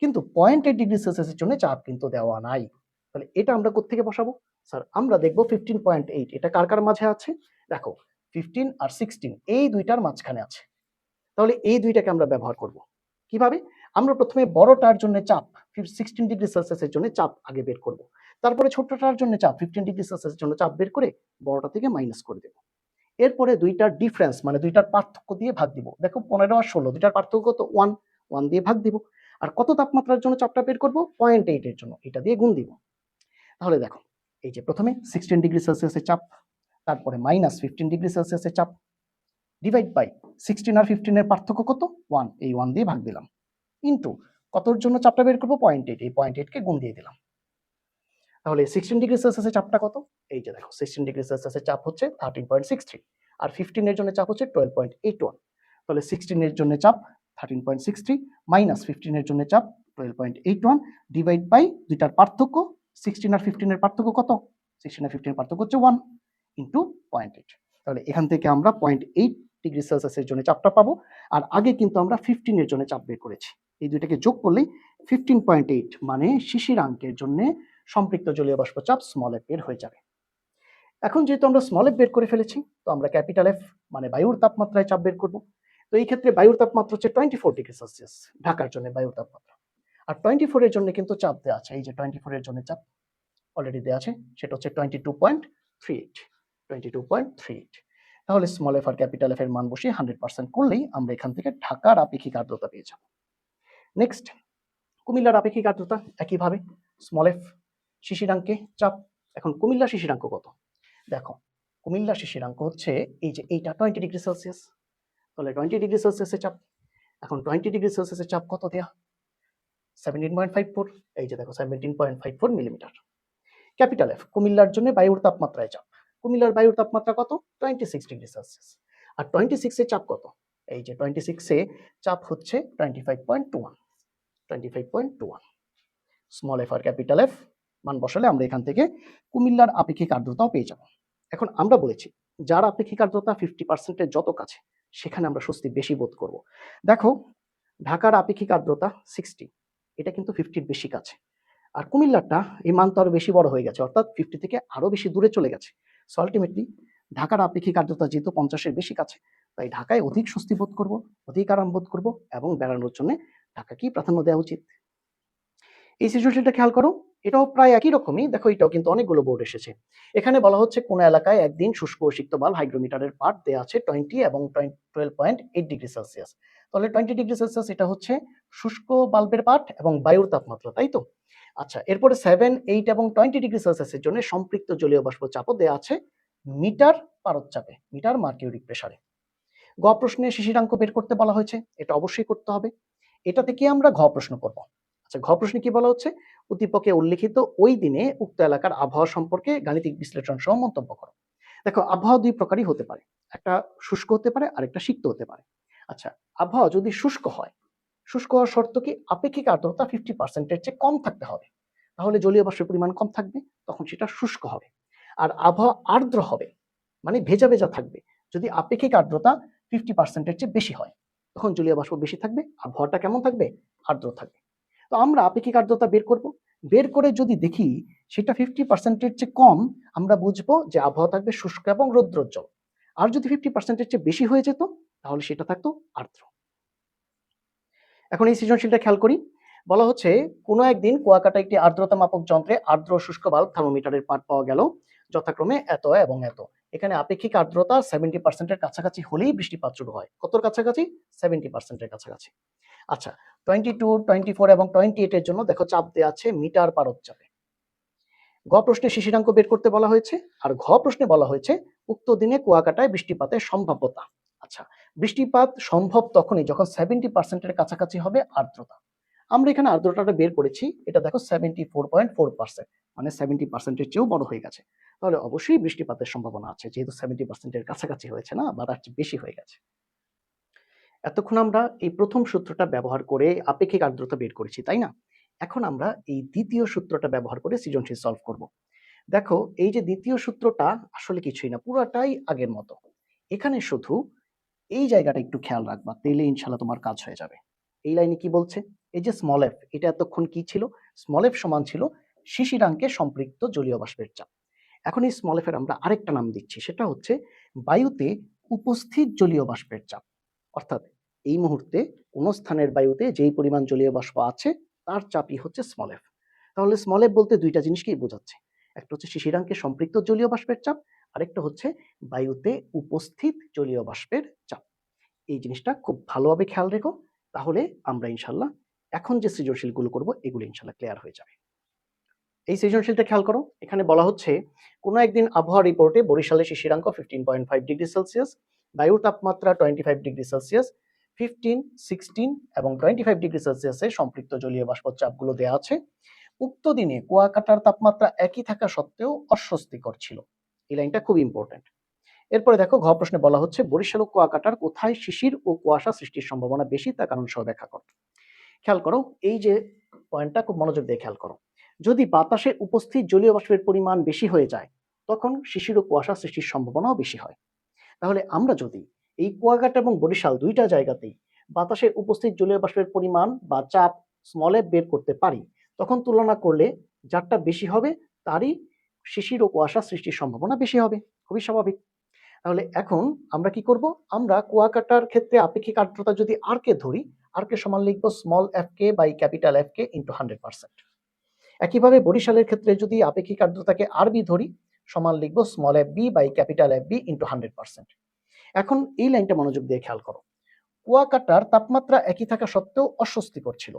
কিন্তু 0.8 ডিগ্রি সেলসিয়াসের জন্য চাপ কিন্তু দেওয়া নাই। তাহলে এটা আমরা কোত্থেকে বসাবো? স্যার আমরা দেখব 15.8 এটা কার কার মাঝে আছে? দেখো 15 আর 16 এই দুইটার মাঝখানে আছে। তাহলে এই দুইটাকে আমরা ব্যবহার করব কিভাবে? আমরা প্রথমে বড়টার জন্য চাপ 16 ডিগ্রি সেলসিয়াসের জন্য চাপ আগে বের করব, তারপরে ছোটটার জন্য চাপ 15 ডিগ্রি সেলসিয়াসের জন্য চাপ বের করে বড়টা থেকে মাইনাস করে দেব। এরপরে দুইটার ডিফারেন্স মানে দুইটার পার্থক্য দিয়ে ভাগ দিব। দেখো 15 আর 16 দুইটার পার্থক্য কত? 1 দিয়ে ভাগ দিব। আর কত তাপমাত্রার জন্য চাপটা বের করব? 0.8 এর জন্য, এটা দিয়ে গুণ দিব। তাহলে দেখো, এই যে প্রথমে 16 ডিগ্রি সেলসিয়াসের চাপ, তারপরে মাইনাস 15 ডিগ্রি সেলসিয়াসের চাপ, ডিভাইড বাই 16 আর 15 এর পার্থক্য কত? 1, এই 1 দিয়ে ভাগ দিলাম, ইনটু কতর জন্য চাপটা বের করব? 0.8, এই 0.8 কে গুণ দিয়ে দিলাম। তাহলে 16 ডিগ্রি সেলসিয়াসের চাপটা কত? এই যে দেখো 16 ডিগ্রি সেলসিয়াসের চাপ হচ্ছে 13.63, আর 15 এর জন্য চাপ হচ্ছে 12.81। তাহলে 16 এর জন্য চাপ 13.63 মাইনাস 15 এর জন্য চাপ 12.81 ডিভাইড বাই দুইটার পার্থক্য 16 আর 15 এর পার্থক্য কত? 16 আর 15 এর পার্থক্য হচ্ছে 1 ইনটু 0.8। তাহলে এখান থেকে আমরা 0.8 ডিগ্রি সেলসিয়াসের জন্য চাপটা পাবো, আর আগে কিন্তু আমরা 15 এর জন্য চাপ বের করেছি। এই দুইটাকে যোগ করলেই 15.8 মানে শিশিরাঙ্কের জন্য সম্পৃক্ত জলীয় বাষ্প চাপ স্মল এফ বের হয়ে যাবে। এখন যেহেতু আমরা স্মল এফ বের করে ফেলেছি, তো আমরা ক্যাপিটাল এফ মানে বায়ুর তাপমাত্রায় চাপ বের করব। তো এই ক্ষেত্রে বায়ুর তাপমাত্রা হচ্ছে 24 ডিগ্রি সেলসিয়াস ঢাকার জন্য বায়ুর তাপমাত্রা, আর 24 এর জন্য কিন্তু চাপ দেওয়া আছে, এই যে 24 এর জন্য চাপ অলরেডি দেওয়া আছে, সেটা হচ্ছে 22.38। 22.38। তাহলে small F R capital F এর মান বসিয়ে 100% করলেই আমরা এখান থেকে ঢাকার আপেক্ষিক আর্দ্রতা পেয়ে যাব। নেক্সট, কুমিল্লার আপেক্ষিক আর্দ্রতা একইভাবে স্মল এফ শিশিরাঙ্কে চাপ। এখন কুমিল্লা শিশিরাঙ্ক কত? দেখো কুমিল্লা শিশিরাঙ্ক হচ্ছে এই যে এইটা 20 ডিগ্রি সেলসিয়াস, তাহলে 20 ডিগ্রি সেলসিয়াসের চাপ। এখন 20 ডিগ্রি সেলসিয়াসের চাপ কত দেয়া? 17.54, এই যে দেখো 17.54 মিলিমিটার। ক্যাপিটাল এফ কুমিল্লার জন্য বায়ুর তাপমাত্রায় চাপ, কুমিল্লার বায়ুর তাপমাত্রা কত? 26 ডিগ্রি সেলসিয়াস। আর 26 এ চাপ কত? এই যে 26 এ চাপ হচ্ছে 25.21। 25.21 small F R capital F মান বসালে আমরা এখান থেকে কুমিল্লার আপেক্ষিক আর্দ্রতাও পেয়ে যাব। এখন আমরা বলেছি যার আপেক্ষিক আর্দ্রতা 50% এর যত কাছে সেখানে আমরা স্বস্তি বেশি বোধ করব। দেখো ঢাকার আপেক্ষিক আর্দ্রতা 60, এটা কিন্তু 50 এর বেশি কাছে, আর কুমিল্লারটা এই মান তো আরো বেশি বড় হয়ে গেছে, অর্থাৎ 50 থেকে আরো বেশি দূরে চলে গেছে। সো আলটিমেটলি ঢাকার আপেক্ষিক আর্দ্রতা যেহেতু 50 এর বেশি কাছে, তাই ঢাকায় অধিক স্বস্তি বোধ করব, অধিক আরাম বোধ করব, এবং বেড়ানোর জন্য ঢাকাকেই প্রাধান্য দেওয়া উচিত। এই সিচুয়েশনটা খেয়াল করো, এটাও প্রায় একই রকমই। দেখো এটাও কিন্তু অনেকগুলো বোর্ড এসেছে। এখানে বলা হচ্ছে কোন এলাকায় একদিন শুষ্ক ও সিক্ত বাল হাইগ্রোমিটারের পাঠ দেওয়া আছে 20 এবং 12.8 ডিগ্রি সেলসিয়াস। তাহলে 20 ডিগ্রি সেলসিয়াস এটা হচ্ছে শুষ্ক বাল্বের পাঠ এবং বায়ুর তাপমাত্রা, তাই তো? আচ্ছা, এরপরে 7, 8 এবং 20 ডিগ্রি সেলসিয়াসের জন্য সম্পৃক্ত জলীয় বাষ্প চাপও দেওয়া আছে মিটার পারদ-চাপে, মিটার মার্কিউরিক প্রেসারে। গ প্রশ্নে শিশিরাঙ্ক বের করতে বলা হয়েছে, এটা অবশ্যই করতে হবে। এটা থেকে আমরা ঘ প্রশ্ন করব। আচ্ছা, ঘ প্রশ্নে কি বলা হচ্ছে? উদ্দীপকে উল্লেখিত ওই দিনে উক্ত এলাকার আবহাওয়া সম্পর্কে গাণিতিক বিশ্লেষণ সহ মন্তব্য করো। দেখো আবহাওয়া দুই প্রকারই হতে পারে, একটা শুষ্ক হতে পারে আর একটা সিক্ত হতে পারে। আচ্ছা, আবহাওয়া যদি শুষ্ক হয়, শুষ্ক হওয়ার শর্ত কি? আপেক্ষিক আর্দ্রতা 50% এর চেয়ে কম থাকতে হবে, তাহলে জলীয় বাষ্পের পরিমাণ কম থাকবে, তখন সেটা শুষ্ক হবে। আর আবহাওয়া আর্দ্র হবে মানে ভেজা ভেজা থাকবে, যদি আপেক্ষিক আর্দ্রতা 50% এর চেয়ে বেশি হয়, তখন জলীয় বাষ্প বেশি থাকবে, আবহাওয়াটা কেমন থাকবে? আর্দ্র থাকবে। তো আমরা আপেক্ষিক আর্দ্রতা বের করব, বের করে যদি দেখি সেটা 50% এর চেয়ে কম, আমরা বুঝবো যে আবহাওয়া থাকবে শুষ্ক এবং রৌদ্রোজ্জ্বল। আর যদি 50% এর চেয়ে বেশি হয়ে যেত, তাহলে সেটা থাকতো আর্দ্র। এখন এই সৃজনশীলটা খেয়াল করি। বলা হচ্ছে কোনো একদিন কুয়াকাটা একটি আর্দ্রতা মাপক যন্ত্রে আর্দ্র ও শুষ্ক বাল্ব থার্মোমিটারের পাঠ পাওয়া গেল যথাক্রমে এত এবং এত। এখানে আপেক্ষিক আর্দ্রতা 70% এর কাছাকাছি হলেই বৃষ্টিপাত শুরু হয়। কতর কাছাকাছি? 70% এর কাছাকাছি। আচ্ছা, 22, 24 এবং 28 এর জন্য দেখো চাপ দেওয়া আছে মিটার পারদ চাপে। গ প্রশ্নে শিশিরাঙ্ক বের করতে বলা হয়েছে, আর ঘ প্রশ্নে বলা হয়েছে উক্ত দিনে কুয়াকাটায় বৃষ্টিপাতের সম্ভাব্যতা। আচ্ছা, বৃষ্টিপাত সম্ভব তখনই যখন 70% কাছাকাছি হবে আর্দ্রতা। আমরা এখানে আর্দ্রতাটা বের করেছি, এটা দেখো 74.4%, মানে 70% চেয়েও বড় হয়ে গেছে। তাহলে অবশ্যই বৃষ্টিপাতের সম্ভাবনা আছে, যেহেতু 70% কাছাকাছি হয়েছে না, বা তার চেয়ে বেশি হয়ে গেছে। এতক্ষণ আমরা এই প্রথম সূত্রটা ব্যবহার করে আপেক্ষিক আর্দ্রতা বের করেছি, তাই না? এখন আমরা এই দ্বিতীয় সূত্রটা ব্যবহার করে সৃজনশীল সলভ করব। দেখো, এই যে দ্বিতীয় সূত্রটা আসলে কিছুই না, পুরাটাই আগের মতো। এখানে শুধু এই জায়গাটা একটু খেয়াল রাখবা, তাইলে ইনশাল্লাহ তোমার কাজ হয়ে যাবে। এই লাইনে কি বলছে? এই যে স্মল এফ, এটা এতক্ষণ কি ছিল? স্মল এফ সমান ছিল শিশিরাঙ্কে সম্পৃক্ত জলীয় বাষ্পের চাপ। এখন এই স্মল এফ এর আমরা আরেকটা নাম দিচ্ছি, সেটা হচ্ছে বায়ুতে উপস্থিত জলীয় বাষ্পের চাপ। অর্থাৎ এই মুহূর্তে কোন স্থানের বায়ুতে যেই পরিমাণ জলীয় বাষ্প আছে তার চাপই হচ্ছে স্মল এফ। তাহলে স্মল এফ বলতে দুইটা জিনিসকেই বোঝাচ্ছে, একটা হচ্ছে শিশিরাঙ্কে সম্পৃক্ত জলীয় বাষ্পের চাপ, আরেকটা হচ্ছে বায়ুতে উপস্থিত জলীয় বাষ্পের চাপ। এই জিনিসটা খুব ভালোভাবে খেয়াল রেখো, তাহলে আমরা ইনশাল্লাহ এখন যে সৃজনশীলগুলো করব এগুলো ইনশাল্লাহ ক্লিয়ার হয়ে যাবে। এই সৃজনশীলটা খেয়াল করো, এখানে বলা হচ্ছে কোনো একদিন আবহাওয়া রিপোর্টে বরিশালের শিশিরাঙ্ক 15.5 ডিগ্রি সেলসিয়াস, বায়ুর তাপমাত্রা 25 ডিগ্রি সেলসিয়াস, 15, 16 এবং 25 ডিগ্রি সেলসিয়াসে সম্পৃক্ত জলীয় বাষ্প চাপগুলো দেওয়া আছে। উক্ত দিনে কুয়াকাটার তাপমাত্রা একই থাকা সত্ত্বেও অস্বস্তিকর ছিল। এই লাইনটা খুব ইম্পর্টেন্ট। এরপরে দেখো, ঘ প্রশ্নে বলা হচ্ছে বরিশাল ও কুয়াকাটার কোথায় শিশির ও কুয়াশা সৃষ্টির সম্ভাবনা বেশি তা কারণ সহ ব্যাখ্যা করো। খেয়াল করো, এই যে পয়েন্টটা খুব মনোযোগ দিয়ে খেয়াল করো। যদি বাতাসে উপস্থিত জলীয় বাষ্পের পরিমাণ বেশি হয়ে যায়, তখন শিশির ও কুয়াশা সৃষ্টির সম্ভাবনাও বেশি হয়। তাহলে আমরা যদি এই কুয়াকাটা এবং বরিশাল দুইটা জায়গাতেই বাতাসে উপস্থিত জলীয় বাষ্পের পরিমাণ বা চাপ স্মল এফ বের করতে পারি, তখন তুলনা করলে যারটা বেশি হবে তারই শিশির ও কুয়াশা সৃষ্টির সম্ভাবনা বেশি হবে। খুবই স্বাভাবিক। তাহলে এখন আমরা কি করব? আমরা কুয়াকাটার ক্ষেত্রে আপেক্ষিক আর্দ্রতা যদি আর কে ধরি, আর কে সমান লিখবো small F K by capital F K into 100%। একইভাবে বরিশালের ক্ষেত্রে যদি আপেক্ষিক আর্দ্রতাকে আর বি ধরি, সমান লিখবো small F B by capital F B into 100%। এখন এই লাইনটা মনোযোগ দিয়ে খেয়াল করো, কুয়াকাটার তাপমাত্রা একই থাকা সত্ত্বেও অস্বস্তিকর ছিল।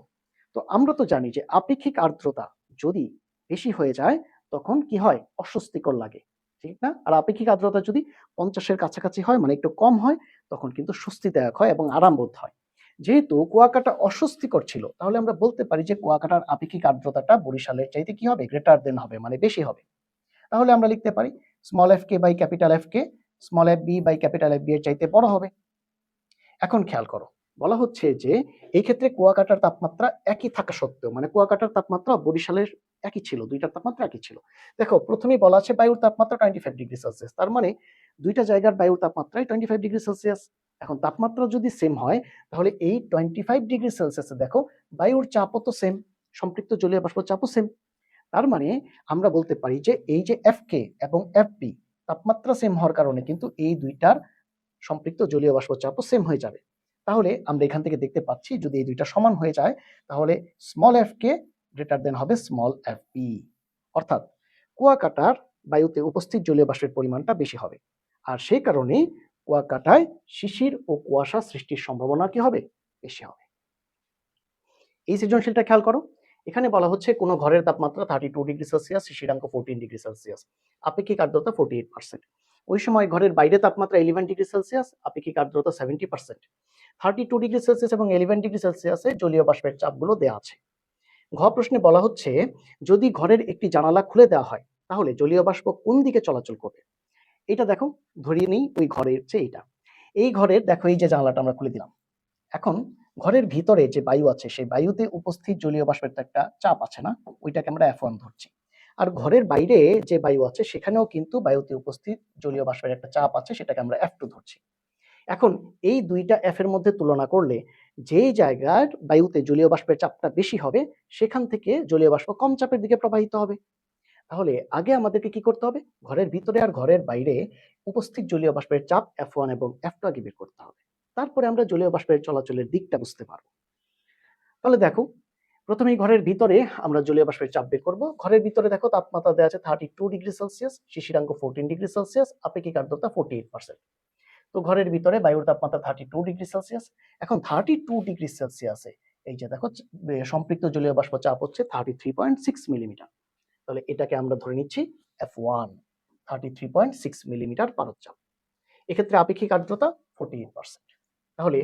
তো আমরা তো জানি যে আপেক্ষিক আর্দ্রতা যদি বেশি হয়ে যায় তখন কি হয়? অস্বস্তিকর লাগে, ঠিক না? আর আপেক্ষিক আর্দ্রতা যদি 50-এর কাছাকাছি হয়, মানে একটু কম হয়, তখন কিন্তু স্বস্তিদায়ক হয় এবং আরামবোধ হয়। যেহেতু কুয়াকাটা অস্বস্তিকর ছিল, তাহলে আমরা বলতে পারি যে কুয়াকাটার আপেক্ষিক আর্দ্রতাটা বরিশালের চাইতে কি হবে? গ্রেটার দেন হবে, মানে বেশি হবে। তাহলে আমরা লিখতে পারি small F K by capital F K small F B by capital F B এর চাইতে বড় হবে। এখন খেয়াল করো, বলা হচ্ছে যে এই ক্ষেত্রে কুয়াকাটার তাপমাত্রা একই থাকা সত্ত্বেও, মানে কুয়াকাটার তাপমাত্রা বরিশালের একই ছিল, দুইটার তাপমাত্রা একই ছিল। দেখো, প্রথমেই বলা আছে বায়ুর তাপমাত্রা 25 ডিগ্রি সেলসিয়াস, তার মানে দুইটা জায়গার বায়ুর তাপমাত্রাই 25 ডিগ্রি সেলসিয়াস। এখন তাপমাত্রা যদি সেম হয়, তাহলে এই 25 ডিগ্রি সেলসিয়াসে দেখো বায়ুর চাপও তো সেম, সম্পৃক্ত জলীয় বাষ্প চাপও সেম। তার মানে আমরা বলতে পারি যে এই যে এফ কে এবং এফ বি তাপমাত্রা সেম হওয়ার কারণে কিন্তু এই দুইটার সম্পৃক্ত জলীয় বাষ্প চাপও সেম হয়ে যাবে। তাহলে আমরা এখান থেকে দেখতে পাচ্ছি যদি এই দুইটা সমান হয়ে যায়, তাহলে small F k greater than হবে স্মল এফ বি। অর্থাৎ কুয়াকাটার বায়ুতে উপস্থিত জলীয় বাষ্পের পরিমাণটা বেশি হবে, আর সেই কারণেই কুয়াকাটায় শিশির ও কুয়াশা সৃষ্টির সম্ভাবনা কি হবে? বেশি হবে। এই সৃজনশীলটা খেয়াল করো, এখানে বলা হচ্ছে কোনো ঘরের তাপমাত্রা 32 ডিগ্রি সেলসিয়াস, শিশিরাঙ্ক 14 ডিগ্রি সেলসিয়াস, আপেক্ষিক আর্দ্রতা 48%। ওই সময় ঘরের বাইরে তাপমাত্রা 11 ডিগ্রি সেলসিয়াস, আপেক্ষিক আর্দ্রতা 70%। 32 ডিগ্রি সেলসিয়াস এবং 11 ডিগ্রি সেলসিয়াসে জলীয় বাষ্পের চাপগুলো দেওয়া আছে। ঘ প্রশ্নে বলা হচ্ছে যদি ঘরের একটি জানালা খুলে দেওয়া হয়, তাহলে জলীয় বাষ্প কোন দিকে চলাচল করবে? এটা দেখো, ধরিয়ে নেই ওই ঘরের চেয়ে এটা, এই ঘরের দেখো এই যে জানালাটা আমরা খুলে দিলাম। এখন ঘরের ভিতরে যে বায়ু আছে সেই বায়ুতে উপস্থিত জলীয় বাষ্পের তো একটা চাপ আছে না, ওইটাকে আমরা F1 ধরছি। আর ঘরের বাইরে যে বায়ু আছে সেখানেও কিন্তু বায়ুতে উপস্থিত জলীয় বাষ্পের একটা চাপ আছে, সেটাকে আমরা F2 ধরছি। এখন এই দুইটা F এর মধ্যে তুলনা করলে যেই জায়গার বায়ুতে জলীয় বাষ্পের চাপটা বেশি হবে সেখান থেকে জলীয় বাষ্প কম চাপের দিকে প্রবাহিত হবে। তাহলে আগে আমাদেরকে কি করতে হবে? ঘরের ভিতরে আর ঘরের বাইরে উপস্থিত জলীয় বাষ্পের চাপ F1 এবং F2 আগে বের করতে হবে। তারপরে আমরা জলীয় বাষ্পের চলাচলের দিকটা বুঝতে পারবো। তাহলে দেখো, প্রথমেই ঘরের ভিতরে আমরা জলীয় বাষ্পের চাপ বের করব। ঘরের ভিতরে দেখো তাপমাত্রা দেওয়া আছে 32 ডিগ্রি সেলসিয়াস, শিশিরাঙ্ক 14 ডিগ্রি সেলসিয়াস, আপেক্ষিক আর্দ্রতা 48%। তো ঘরের ভিতরে বায়ুর তাপমাত্রা 32 ডিগ্রি সেলসিয়াস। এখন 32 ডিগ্রি সেলসিয়াসে এই যে দেখো সম্পৃক্ত জলীয় বাষ্প চাপ হচ্ছে 33.6 মিলিমিটার। তাহলে এটাকে আমরা ধরে নিচ্ছি F1, 33.6 মিলিমিটার পারদ চাপ। এক্ষেত্রে আপেক্ষিক আর্দ্রতা 48%। তাহলে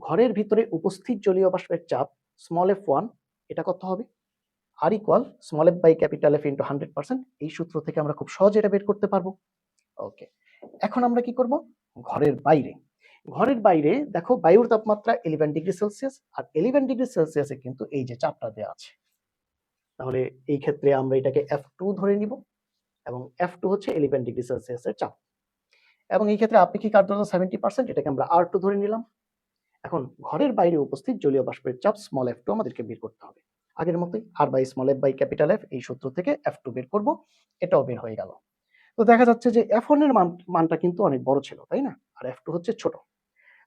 ঘরের ভিতরে উপস্থিত জলীয় বাষ্পের চাপ f1 এটা কত হবে? R equal f by F into 100%। এই সূত্র থেকে আমরা খুব সহজে এটা বের করতে পারবো। ওকে, এখন আমরা কি করব? ঘরের বাইরে দেখো বায়ুর তাপমাত্রা 11 ডিগ্রি সেলসিয়াস, আর 11 ডিগ্রি সেলসিয়াসে কিন্তু এই যে চাপটা দেওয়া আছে, তাহলে এই ক্ষেত্রে আমরা এটাকে F2 ধরে নিব, এবং F2 হচ্ছে 11 ডিগ্রি সেলসিয়াসের চাপ, এবং এই ক্ষেত্রে আপেক্ষিক আর্দ্রতা 70%, এটাকে আমরা R2 ধরে নিলাম। এখন ঘরের বাইরে উপস্থিত জলীয় বাষ্পের চাপ f2 আমাদেরকে বের করতে হবে। আগের মতোই R by f by F এই সূত্র থেকে F2 বের করব, এটাও বের হয়ে গেল। তো দেখা যাচ্ছে যে F1 এর মানটা কিন্তু অনেক বড় ছিল, তাই না? আর F2 হচ্ছে ছোট।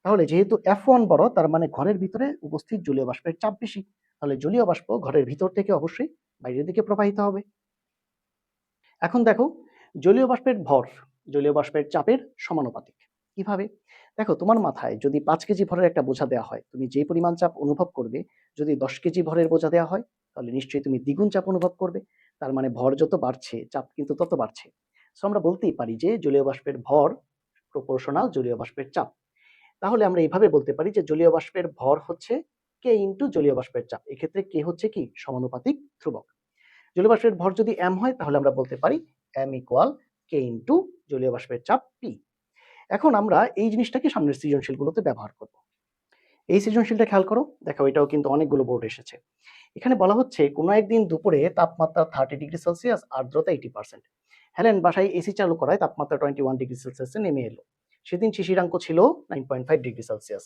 তাহলে যেহেতু F1 বড়, তার মানে ঘরের ভিতরে উপস্থিত জলীয় বাষ্পের চাপ বেশি, তাহলে জলীয় বাষ্প ঘরের ভিতর থেকে অবশ্যই বাইরের দিকে প্রবাহিত হবে। এখন দেখো জলীয় বাষ্পের ভর জলীয় বাষ্পের চাপের সমানুপাতিক। কিভাবে? দেখো তোমার মাথায় যদি 5 কেজি ভরের একটা বোঝা দেওয়া হয়, তুমি যে পরিমাণ চাপ অনুভব করবে, যদি 10 কেজি ভরের বোঝা দেওয়া হয় তাহলে নিশ্চয়ই তুমি দ্বিগুণ চাপ অনুভব করবে। তার মানে ভর যত বাড়ছে চাপ কিন্তু তত বাড়ছে। সো আমরা বলতেই পারি যে জলীয় বাষ্পের ভর প্রপোর্শনাল জলীয় বাষ্পের চাপ। তাহলে আমরা এইভাবে বলতে পারি যে জলীয় বাষ্পের ভর হচ্ছে কে ইন্টু জলীয় বাষ্পের চাপ। এক্ষেত্রে কে হচ্ছে কি? সমানুপাতিক ধ্রুবক। জলীয় বাষ্পের ভর যদি m হয় তাহলে আমরা বলতে পারি m ইকুয়াল কে ইন্টু জলীয় বাষ্পের চাপ p। এখন আমরা এই জিনিসটাকে সামনের সৃজনশীলগুলোতে ব্যবহার করব। এই সৃজনশীলটা খেয়াল করো, দেখো এটাও কিন্তু অনেকগুলো বোর্ড এসেছে। এখানে বলা হচ্ছে কোনো একদিন দুপুরে তাপমাত্রা 30 ডিগ্রি সেলসিয়াস, আর্দ্রতা 80%। হেলেন বাসায় এসি চালু করায় তাপমাত্রা 21 ডিগ্রি সেলসিয়াসে নেমে এলো। সেদিন শিশিরাঙ্ক ছিল 9.5 ডিগ্রি সেলসিয়াস।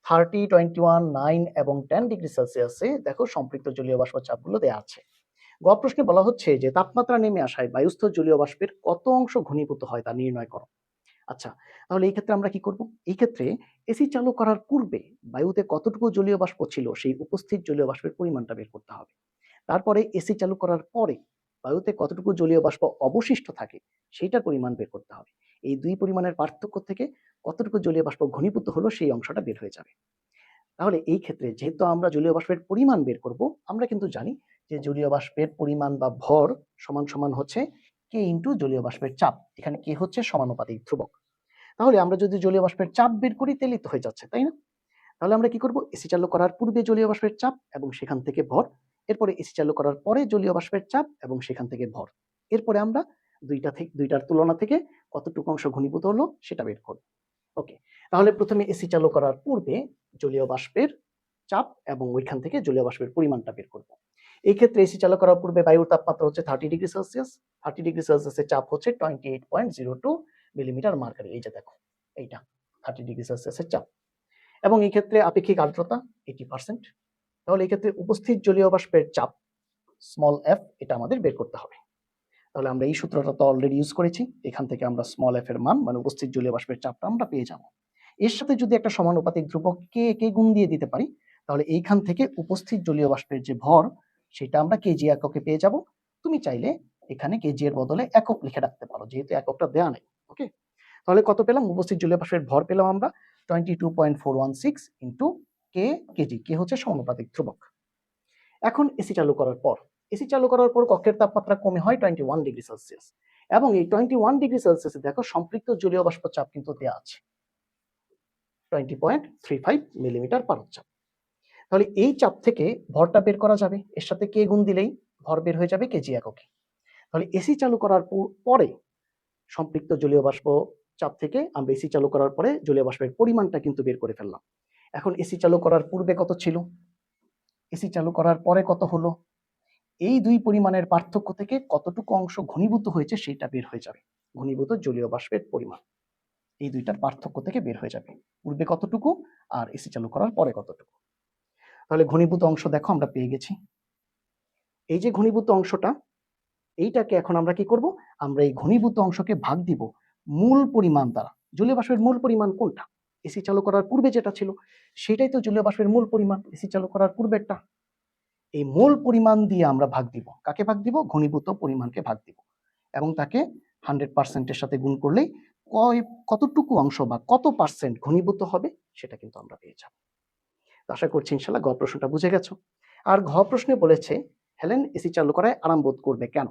30, 21, 9 এবং 10 ডিগ্রি সেলসিয়াসে দেখো সম্পৃক্ত জলীয় বাষ্প চাপগুলো দেওয়া আছে। গ প্রশ্নে বলা হচ্ছে যে তাপমাত্রা নেমে আসায় বায়ুস্থ জলীয় বাষ্পের কত অংশ ঘনীভূত হয় তা নির্ণয় করো। আচ্ছা, তাহলে এই ক্ষেত্রে আমরা কি করব? এই ক্ষেত্রে এসি চালু করার পূর্বে বায়ুতে কতটুকু জলীয় বাষ্প ছিল সেই উপস্থিত জলীয় বাষ্পের পরিমাণটা বের করতে হবে। তারপরে এসি চালু করার পরে বায়ুতে কতটুকু জলীয় বাষ্প অবশিষ্ট থাকে সেইটার পরিমাণ বের করতে হবে। এই দুই পরিমাণের পার্থক্য থেকে কতটুকু জলীয় বাষ্প ঘনীভূত হলো সেই অংশটা বের হয়ে যাবে। তাহলে এই ক্ষেত্রে যেহেতু আমরা জলীয় বাষ্পের পরিমাণ বের করব, আমরা কিন্তু জানি যে জলীয় বাষ্পের পরিমাণ বা ভর সমান সমান হচ্ছে কে ইন্টু জলীয় বাষ্পের চাপ। এখানে কে হচ্ছে সমানুপাতিক ধ্রুবক। তাহলে আমরা যদি জলীয় বাষ্পের চাপ বের করি তাহলেই তো হয়ে যাচ্ছে, তাই না? তাহলে আমরা কি করব? এসি চালু করার পূর্বে জলীয় বাষ্পের চাপ এবং সেখান থেকে ভর, এরপরে এসি চালু করার পরে জলীয় বাষ্পের চাপ এবং সেখান থেকে ভর, এরপরে আমরা দুইটার তুলনা থেকে কতটুকু অংশ ঘনীভূত হলো সেটা বের করব। ওকে, তাহলে প্রথমে এসি চালু করার পূর্বে জলীয় বাষ্পের চাপ এবং ওইখান থেকে জলীয় বাষ্পের পরিমাণটা বের করব। এই ক্ষেত্রে এসি চালু করার পূর্বে বায়ুর তাপমাত্রা হচ্ছে 30 ডিগ্রি সেলসিয়াস। 30 ডিগ্রি সেলসিয়াসের চাপ হচ্ছে 28.02 মিলিমিটার মার্কারি। এই যে দেখো এইটা 30 ডিগ্রি সেলসিয়াসের চাপ, এবং এই ক্ষেত্রে আপেক্ষিক আর্দ্রতা 80%। তাহলে এই ক্ষেত্রে উপস্থিত জলীয় বাষ্পের চাপ f এটা আমাদের বের করতে হবে। তাহলে আমরা এই সূত্রটা তো অলরেডি ইউজ করেছি, এখান থেকে আমরা f এর মান মানে উপস্থিত জলীয় বাষ্পের চাপটা আমরা পেয়ে যাব। এর সাথে যদি একটা সমানুপাতিক ধ্রুবক কে গুণ দিয়ে দিতে পারি, তাহলে এইখান থেকে উপস্থিত জলীয় বাষ্পের যে ভর সেটা আমরা কেজি এককে পেয়ে যাব। তুমি চাইলে এখানে কেজি এর বদলে একক লিখে রাখতে পারো, যেহেতু এককটা দেয়া নেই। ওকে, তাহলে কত পেলাম? উপস্থিত জলীয় বাষ্পের ভর পেলাম আমরা 22.416 ইন্টু কেজি। কে হচ্ছে সমানুপাতিক ধ্রুবক। এখন এসি চালু করার পর কক্ষের তাপমাত্রা কমে হয় 21 ডিগ্রি সেলসিয়াস, এবং এই 21 ডিগ্রি সেলসিয়াসে দেখো সম্পৃক্ত জলীয় বাষ্প চাপ কিন্তু দেওয়া আছে 20.35 মিলিমিটার পারদ চাপ। তাহলে এই চাপ থেকে ভরটা বের করা যাবে, এর সাথে কে গুণ দিলেই ভর বের হয়ে যাবে কেজি এককে। তাহলে এসি চালু করার পরে সম্পৃক্ত জলীয় বাষ্প চাপ থেকে আমরা এসি চালু করার পরে জলীয় বাষ্পের পরিমাণটা কিন্তু বের করে ফেললাম। এখন এসি চালু করার পূর্বে কত ছিল, এসি চালু করার পরে কত হলো, এই দুই পরিমাণের পার্থক্য থেকে কতটুকু অংশ ঘনীভূত হয়েছে সেটা বের হয়ে যাবে। ঘনীভূত জলীয় বাষ্পের পরিমাণ এই দুইটার পার্থক্য থেকে বের হয়ে যাবে, পূর্বে কতটুকু আর এসি চালু করার পরে কতটুকু। তাহলে ঘনীভূত অংশ দেখো আমরা পেয়ে গেছি। এই যে ঘনীভূত অংশটা, এইটাকে এখন আমরা কি করব? আমরা এই ঘনীভূত অংশকে ভাগ দিব মূল পরিমাণ দ্বারা। জলীয় বাষ্পের মূল পরিমাণ কোনটা? এসি চালু করার পূর্বে যেটা ছিল সেটাই তো জলীয় বাষ্পের মূল পরিমাণ, এসি চালু করার পূর্বেরটা। এই মূল পরিমাণ দিয়ে আমরা ভাগ দিব। কাকে ভাগ দিব? ঘনীভূত পরিমাণকে ভাগ দিব, এবং তাকে 100% এর সাথে গুণ করলেই কতটুকু অংশ বা কত পার্সেন্ট ঘনীভূত হবে সেটা কিন্তু আমরা পেয়ে যাব। আশা করছি ইনশাআল্লাহ গ প্রশ্নটা বুঝে গেছো। আর ঘ প্রশ্নে বলেছে হেলেন এসি চালু করায় আরাম বোধ করবে কেন?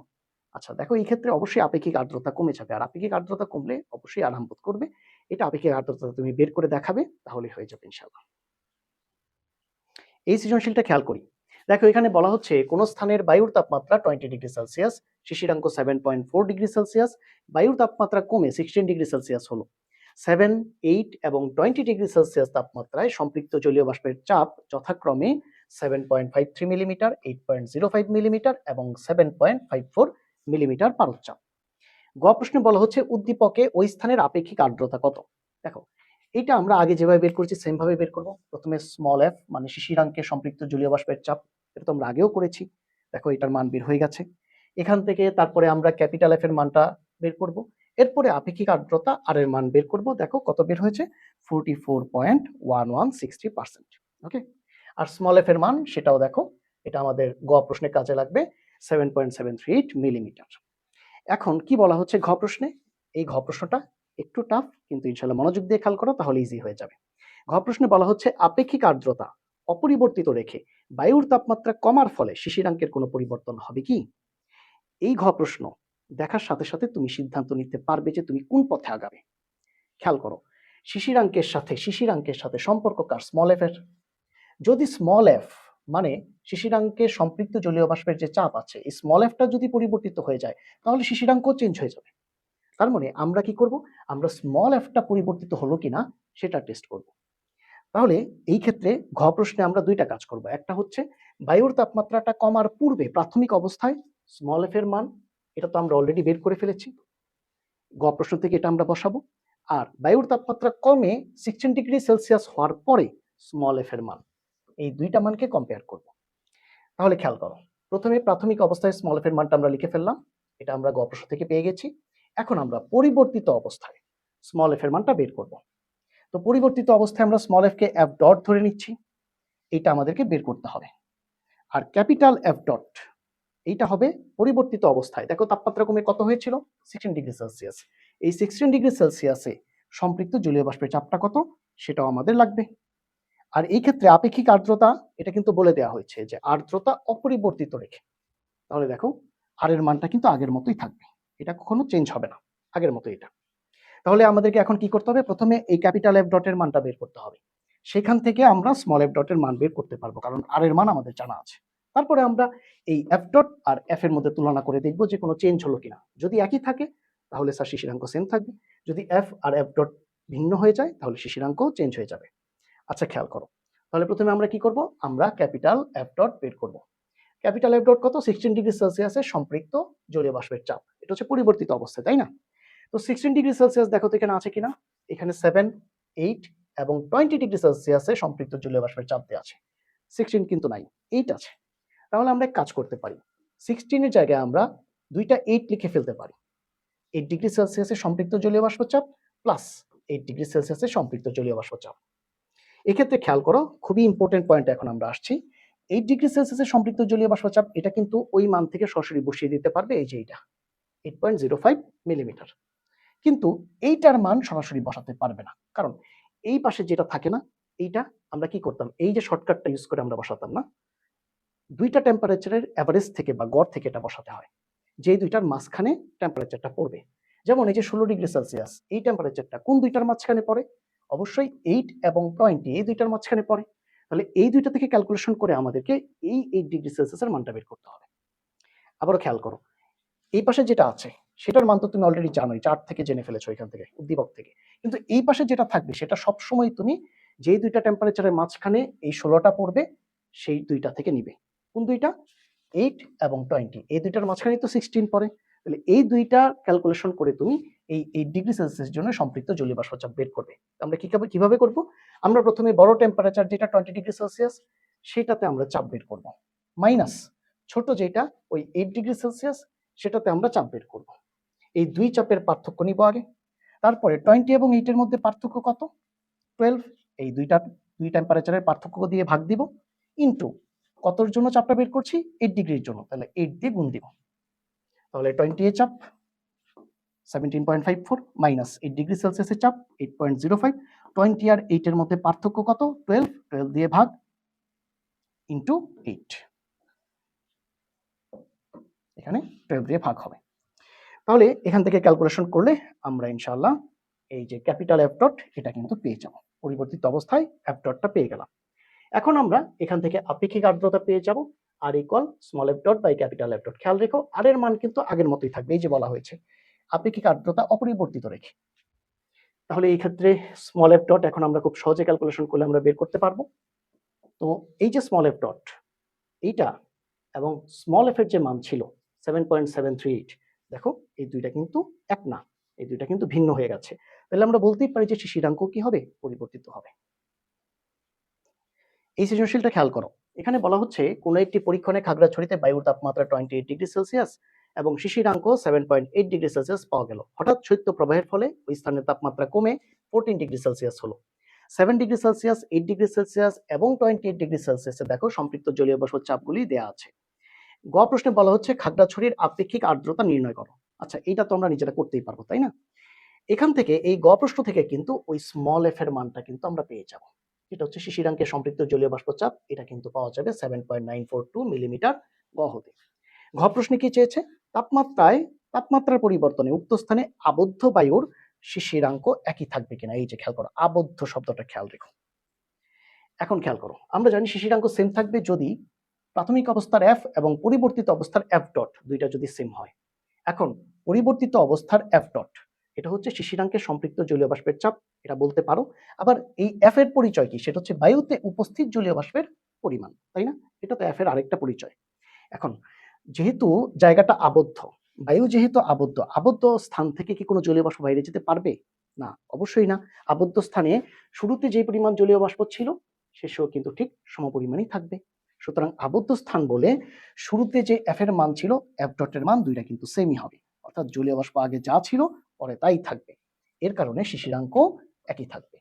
আচ্ছা দেখো, এই ক্ষেত্রে অবশ্যই আপেক্ষিক আর্দ্রতা কমে যাবে, আর আপেক্ষিক আর্দ্রতা কমলে অবশ্যই আরাম বোধ করবে। এটা আপেক্ষিক আর্দ্রতা তুমি বের করে দেখাবে, তাহলে হয়ে যাবে ইনশাআল্লাহ। এই সৃজনশীলটা খেয়াল করি। দেখো এখানে বলা হচ্ছে কোন স্থানের বায়ুর তাপমাত্রা 20 ডিগ্রি সেলসিয়াস, শিশিরাঙ্ক 7.4 ডিগ্রি সেলসিয়াস, বায়ুর তাপমাত্রা কমে 16 ডিগ্রি সেলসিয়াস হলো। 7, 8 এবং 20 ডিগ্রি সেলসিয়াস তাপমাত্রায় সম্পৃক্ত জলীয় বাষ্পের চাপ যথাক্রমে 7.53 মিলিমিটার, 8.05 মিলিমিটার এবং 7.54 মিলিমিটার পারদচাপ। গ প্রশ্নে বলা হচ্ছে উদ্দীপকে ওই স্থানের আপেক্ষিক আর্দ্রতা কত। দেখো এটা আমরা আগে যেভাবে বের করেছি সেম ভাবে বের করব। প্রথমে স্মল এফ মানে শিশিরাঙ্কে সম্পৃক্ত জলীয় বাষ্পের চাপ, এটা তো আমরা আগেও করেছি। দেখো এটার মান বের হয়ে গেছে। এখান থেকে তারপরে আমরা ক্যাপিটাল এফ এর মানটা বের করব। এরপরে আপেক্ষিক আর্দ্রতা আর এর মান বের করব। দেখো কত বের হয়েছে, 44.1160%। ওকে, আর স্মল এফ এর মান সেটাও দেখো, এটা আমাদের গ প্রশ্নে কাজে লাগবে, 7.738 মিলিমিটার। এখন কি বলা হচ্ছে ঘ প্রশ্নে, এই ঘ প্রশ্নটা একটু টাফ, কিন্তু ইনশাআল্লাহ মনোযোগ দিয়ে খেয়াল করো তাহলে ইজি হয়ে যাবে। ঘ প্রশ্নে বলা হচ্ছে আপেক্ষিক আর্দ্রতা অপরিবর্তিত রেখে বায়ুর তাপমাত্রা কমার ফলে শিশিরাঙ্কের কোনো পরিবর্তন হবে কি। এই ঘ প্রশ্ন দেখার সাথে সাথে তুমি সিদ্ধান্ত নিতে পারবে যে তুমি কোন পথে আগাবে। খেয়াল করো, শিশিরাঙ্কের সাথে সম্পর্ক কার, স্মল এফ এর। যদি স্মল এফ মানে শিশিরাঙ্কে সম্পৃক্ত জলীয় বাষ্পের যে চাপ আছে, এই স্মল এফটা যদি পরিবর্তিত হয়ে যায় তাহলে শিশিরাঙ্ক চেঞ্জ হয়ে যাবে। তার মানে আমরা কি করব, আমরা স্মল এফটা পরিবর্তিত হলো কিনা সেটা টেস্ট করব। তাহলে এই ক্ষেত্রে ঘ প্রশ্নে আমরা দুইটা কাজ করব। একটা হচ্ছে বায়ুর তাপমাত্রাটা কমার পূর্বে প্রাথমিক অবস্থায় স্মল এফ এর মান, এটা তো আমরা অলরেডি বের করে ফেলেছি, গ প্রশ্ন থেকে এটা আমরা বসাবো। আর বায়ুর তাপমাত্রা কমে 16 ডিগ্রি সেলসিয়াস হওয়ার পরে স্মল এফ এর মান, এই দুইটা মানকে কম্পেয়ার করব। তাহলে খেয়াল করো, প্রথমে প্রাথমিক অবস্থায় স্মল এফ এর মানটা আমরা লিখে ফেললাম, এটা আমরা গ প্রশ্ন থেকে পেয়ে গেছি। এখন আমরা পরিবর্তিত অবস্থায় স্মল এফ এর মানটা বের করব। তো পরিবর্তিত অবস্থায় আমরা small F K F dot ধরে নিচ্ছি, এটা আমাদেরকে বের করতে হবে। আর ক্যাপিটাল এফ ডট এইটা হবে পরিবর্তিত অবস্থায়। দেখো তাপমাত্রা কমে কত হয়েছিল, 16 ডিগ্রি সেলসিয়াস। এই 16 ডিগ্রি সেলসিয়াসে সম্পৃক্ত জলীয় বাষ্পের চাপটা কত সেটাও আমাদের লাগবে। আর এই ক্ষেত্রে আপেক্ষিক আর্দ্রতা, এটা কিন্তু বলে দেওয়া হয়েছে যে আর্দ্রতা অপরিবর্তিত রেখে। তাহলে দেখো আর এর মানটা কিন্তু আগের মতোই থাকবে, এটা কখনো চেঞ্জ হবে না, আগের মতো এটা। তাহলে আমাদেরকে এখন কি করতে হবে, প্রথমে এই ক্যাপিটাল এফ ডটের মানটা বের করতে হবে। সেখান থেকে আমরা স্মল এফ ডটের মান বের করতে পারবো, কারণ আর এর মান আমাদের জানা আছে। তারপরে আমরা এই এফ ডট আর এফ এর মধ্যে তুলনা করে দেখবো যে কোনো চেঞ্জ হলো কিনা। যদি একই থাকে তাহলে স্যার শিশিরাঙ্ক সেম থাকবে, যদি এফ আর এফ ডট ভিন্ন হয়ে যায় তাহলে শিশিরাঙ্ক চেঞ্জ হয়ে যাবে। আচ্ছা খেয়াল করো, তাহলে প্রথমে আমরা কি করব, আমরা ক্যাপিটাল এফ ডট বের করব। ক্যাপিটাল এফ ডট কত, 16 ডিগ্রি সেলসিয়াসে সম্পৃক্ত জলীয় বাষ্পের চাপ, এটা হচ্ছে পরিবর্তিত অবস্থা, তাই না। তো 16 ডিগ্রি সেলসিয়াস দেখো তো এখানে আছে কিনা, এখানে 7, 8 এবং 20 ডিগ্রি সেলসিয়াসে সম্পৃক্ত জলীয় বাষ্পের চাপ দেওয়া আছে। 16 কিন্তু নাই, 8 আছে। তাহলে আমরা এক কাজ করতে পারি, 16 এর জায়গায় আমরা দুইটা 8 লিখে ফেলতে পারি। 8 ডিগ্রি সেলসিয়াসে সম্পৃক্ত জলীয় বাষ্প চাপ প্লাস 8 ডিগ্রি সেলসিয়াসে সম্পৃক্ত জলীয় বাষ্প চাপ। এক্ষেত্রে খেয়াল করো, খুবই ইম্পর্টেন্ট পয়েন্ট এখন আমরা আসছি। 8 ডিগ্রি সেলসিয়াসে সম্পৃক্ত জলীয় বাষ্প চাপ, এটা কিন্তু ওই মান থেকে সরাসরি বসিয়ে দিতে পারবে, এই যে এটা 8.05 মিলিমিটার। কিন্তু এইটার মান সরাসরি বসাতে পারবে না, কারণ এই পাশে যেটা থাকে না, এইটা আমরা কি করতাম, এই যে শর্টকাটটা ইউজ করে আমরা বসাতাম না, দুইটা টেম্পারেচারের অ্যাভারেজ থেকে বা গড় থেকে এটা বসাতে হয়, যেই দুইটার মাঝখানে টেম্পারেচারটা পড়বে। যেমন এই যে 16 ডিগ্রি সেলসিয়াস, এই টেম্পারেচারটা কোন দুইটার মাঝখানে পড়ে, অবশ্যই 8 এবং 20 এই দুইটার মাঝখানে পড়ে। তাহলে এই দুইটা থেকে ক্যালকুলেশন করে আমাদেরকে এই 8 ডিগ্রি সেলসিয়াসের মানটা বের করতে হবে। আবারও খেয়াল করো, এই পাশে যেটা আছে সেটার মান তো তুমি অলরেডি জানোই, চার্ট থেকে জেনে ফেলেছো, এখান থেকে উদ্দীপক থেকে। কিন্তু এই পাশে যেটা থাকবে সেটা সবসময় তুমি যেই দুইটা টেম্পারেচারের মাঝখানে এই 16টা পড়বে সেই দুইটা থেকে নিবে। কোন দুইটা, 8 এবং 20, এই দুইটার মাঝখানে তো 16 পড়ে। তাহলে এই দুইটা ক্যালকুলেশন করে তুমি এই 8 ডিগ্রি সেলসিয়াস জন্য সম্পৃক্ত জলীয় বাষ্প চাপ বের করবে। আমরা কিভাবে করব, আমরা প্রথমে বড় টেম্পারেচার যেটা 20 ডিগ্রি সেলসিয়াস সেটাতে আমরা চাপ বের করব, মাইনাস ছোট যেটা ওই 8 ডিগ্রি সেলসিয়াস সেটাতে আমরা চাপ বের করব। এই দুই চাপের পার্থক্য নিব আগে, তারপরে 20 এবং 8 এর মধ্যে পার্থক্য কত, 12, এই দুই টেম্পারেচারের পার্থক্য দিয়ে ভাগ দিব, ইনটু কতর জন্য চাপটা বের করছি, 8 ডিগ্রির জন্য, তাহলে 8 দিয়ে গুণ দিব। তাহলে 20 এর চাপ 17.54 মাইনাস 8 ডিগ্রি সেলসিয়াসের চাপ 8.05, 20 আর 8 এর মধ্যে পার্থক্য কত, 12 দিয়ে ভাগ ইনটু 8, এখানে 12 দিয়ে ভাগ হবে। তাহলে এখান থেকে ক্যালকুলেশন করলে আমরা ইনশাআল্লাহ এই যে ক্যাপিটাল এফ ডট এটা কিন্তু পেয়ে যাব, পরিবর্তিত অবস্থায় এফ ডটটা পেয়ে গেলাম। এখন আমরা এখান থেকে আপেক্ষিক আর্দ্রতা পেয়ে যাব, R equal small F dot by capital F dot. খেয়াল রেখো আর এর মান কিন্তু আগের মতোই থাকবে, এই যে বলা হয়েছে আপেক্ষিক আর্দ্রতা অপরিবর্তিত রেখে। তাহলে এই ক্ষেত্রে স্মল এফ ডট এখন আমরা খুব সহজে ক্যালকুলেশন করলে আমরা বের করতে পারবো। তো এই যে স্মল এফ ডট এইটা এবং স্মল এফ এর যে মান ছিল 7.738, দেখো এই দুইটা কিন্তু এক না, এই দুইটা কিন্তু ভিন্ন হয়ে গেছে। তাহলে আমরা বলতেই পারি যে শিশিরাঙ্ক কি হবে, পরিবর্তিত হবে। এই সৃজনশীলটা খেয়াল করো, এখানে বলা হচ্ছে কোনো একটি পরীক্ষণে খাগড়াছড়িতে বায়ুর তাপমাত্রা 28 ডিগ্রি সেলসিয়াস এবং শিশিরাঙ্ক 7.8 ডিগ্রি সেলসিয়াস পাওয়া গেল। হঠাৎ শৈত্য প্রবাহের ফলে ওই স্থানের তাপমাত্রা কমে 14 ডিগ্রি সেলসিয়াস হলো। 7 ডিগ্রি সেলসিয়াস, 8 ডিগ্রি সেলসিয়াস এবং 28 ডিগ্রি সেলসিয়াসে দেখো সম্পৃক্ত জলীয় বাষ্প চাপগুলি দেওয়া আছে। গ প্রশ্নে বলা হচ্ছে খাগড়াছড়ির আপেক্ষিক আর্দ্রতা নির্ণয় করো। আচ্ছা, এইটা তো আমরা নিজেরা করতেই পারবো, তাই না? এখান থেকে এই গ প্রশ্ন থেকে কিন্তু ওই স্মল এফ এর মানটা কিন্তু আমরা পেয়ে যাব। এটা হচ্ছে শিশিরাঙ্কে সম্পৃক্ত জলীয় বাষ্প চাপ, এটা কিন্তু পাওয়া যাবে 7.942 মিলিমিটার গ হতে। ঘ প্রশ্নে কি চেয়েছে, তাপমাত্রার পরিবর্তনে উক্ত স্থানে আবদ্ধ বায়ুর শিশিরাঙ্ক একই থাকবে কিনা। এই যে খেয়াল করো, আবদ্ধ শব্দটা খেয়াল রেখো। এখন খেয়াল করো, আমরা জানি শিশিরাঙ্ক সেম থাকবে যদি প্রাথমিক অবস্থার এফ এবং পরিবর্তিত অবস্থার এফ ডট দুইটা যদি সেম হয়। এখন পরিবর্তিত অবস্থার এফ ডট এটা হচ্ছে শিশিরাঙ্কের সম্পৃক্ত জলীয় বাষ্পের চাপ, এটা বলতে পারো। আবার এই এফ এর পরিচয় কি, সেটা হচ্ছে বায়ুতে উপস্থিত জলীয় বাষ্পের পরিমাণ, তাই না? এটা তো এফ এর আরেকটা পরিচয়। এখন যেহেতু জায়গাটা আবদ্ধ, বায়ু যেহেতু আবদ্ধ, আবদ্ধ স্থান থেকে কি কোনো জলীয় বাষ্প বাইরে যেতে পারবে? না, অবশ্যই না। আবদ্ধ স্থানে শুরুতে যে পরিমাণ জলীয় বাষ্প ছিল শেষেও কিন্তু ঠিক সমপরিমাণই থাকবে। সুতরাং আবদ্ধ স্থান বলে শুরুতে যে এফ এর মান ছিল, এফ ডটের মান দুইটা কিন্তু সেমই হবে, অর্থাৎ জলীয় বাষ্প আগে যা ছিল পরে তাই থাকবে। এর কারণে শিশিরাঙ্ক একই থাকবে।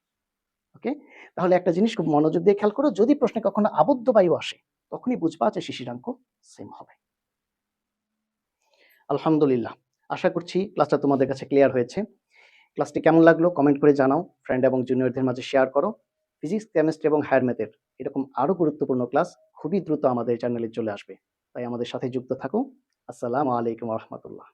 ওকে, তাহলে একটা জিনিস খুব মনোযোগ দিয়ে খেয়াল করো, যদি প্রশ্নে কখনো আবদ্ধ বায়ু আসে তখনই বুঝবা যে শিশিরাঙ্ক সেম হবে। আলহামদুলিল্লাহ, আশা করছি ক্লাসটা তোমাদের কাছে ক্লিয়ার হয়েছে। ক্লাসটি কেমন লাগলো কমেন্ট করে জানাও, ফ্রেন্ড এবং জুনিয়রদের মাঝে শেয়ার করো। ফিজিক্স, কেমিস্ট্রি এবং হায়ার ম্যাথের এরকম আরো গুরুত্বপূর্ণ ক্লাস খুবই দ্রুত আমাদের চ্যানেলে চলে আসবে, তাই আমাদের সাথে যুক্ত থাকো। আসসালামু আলাইকুম রহমতুল্লাহ।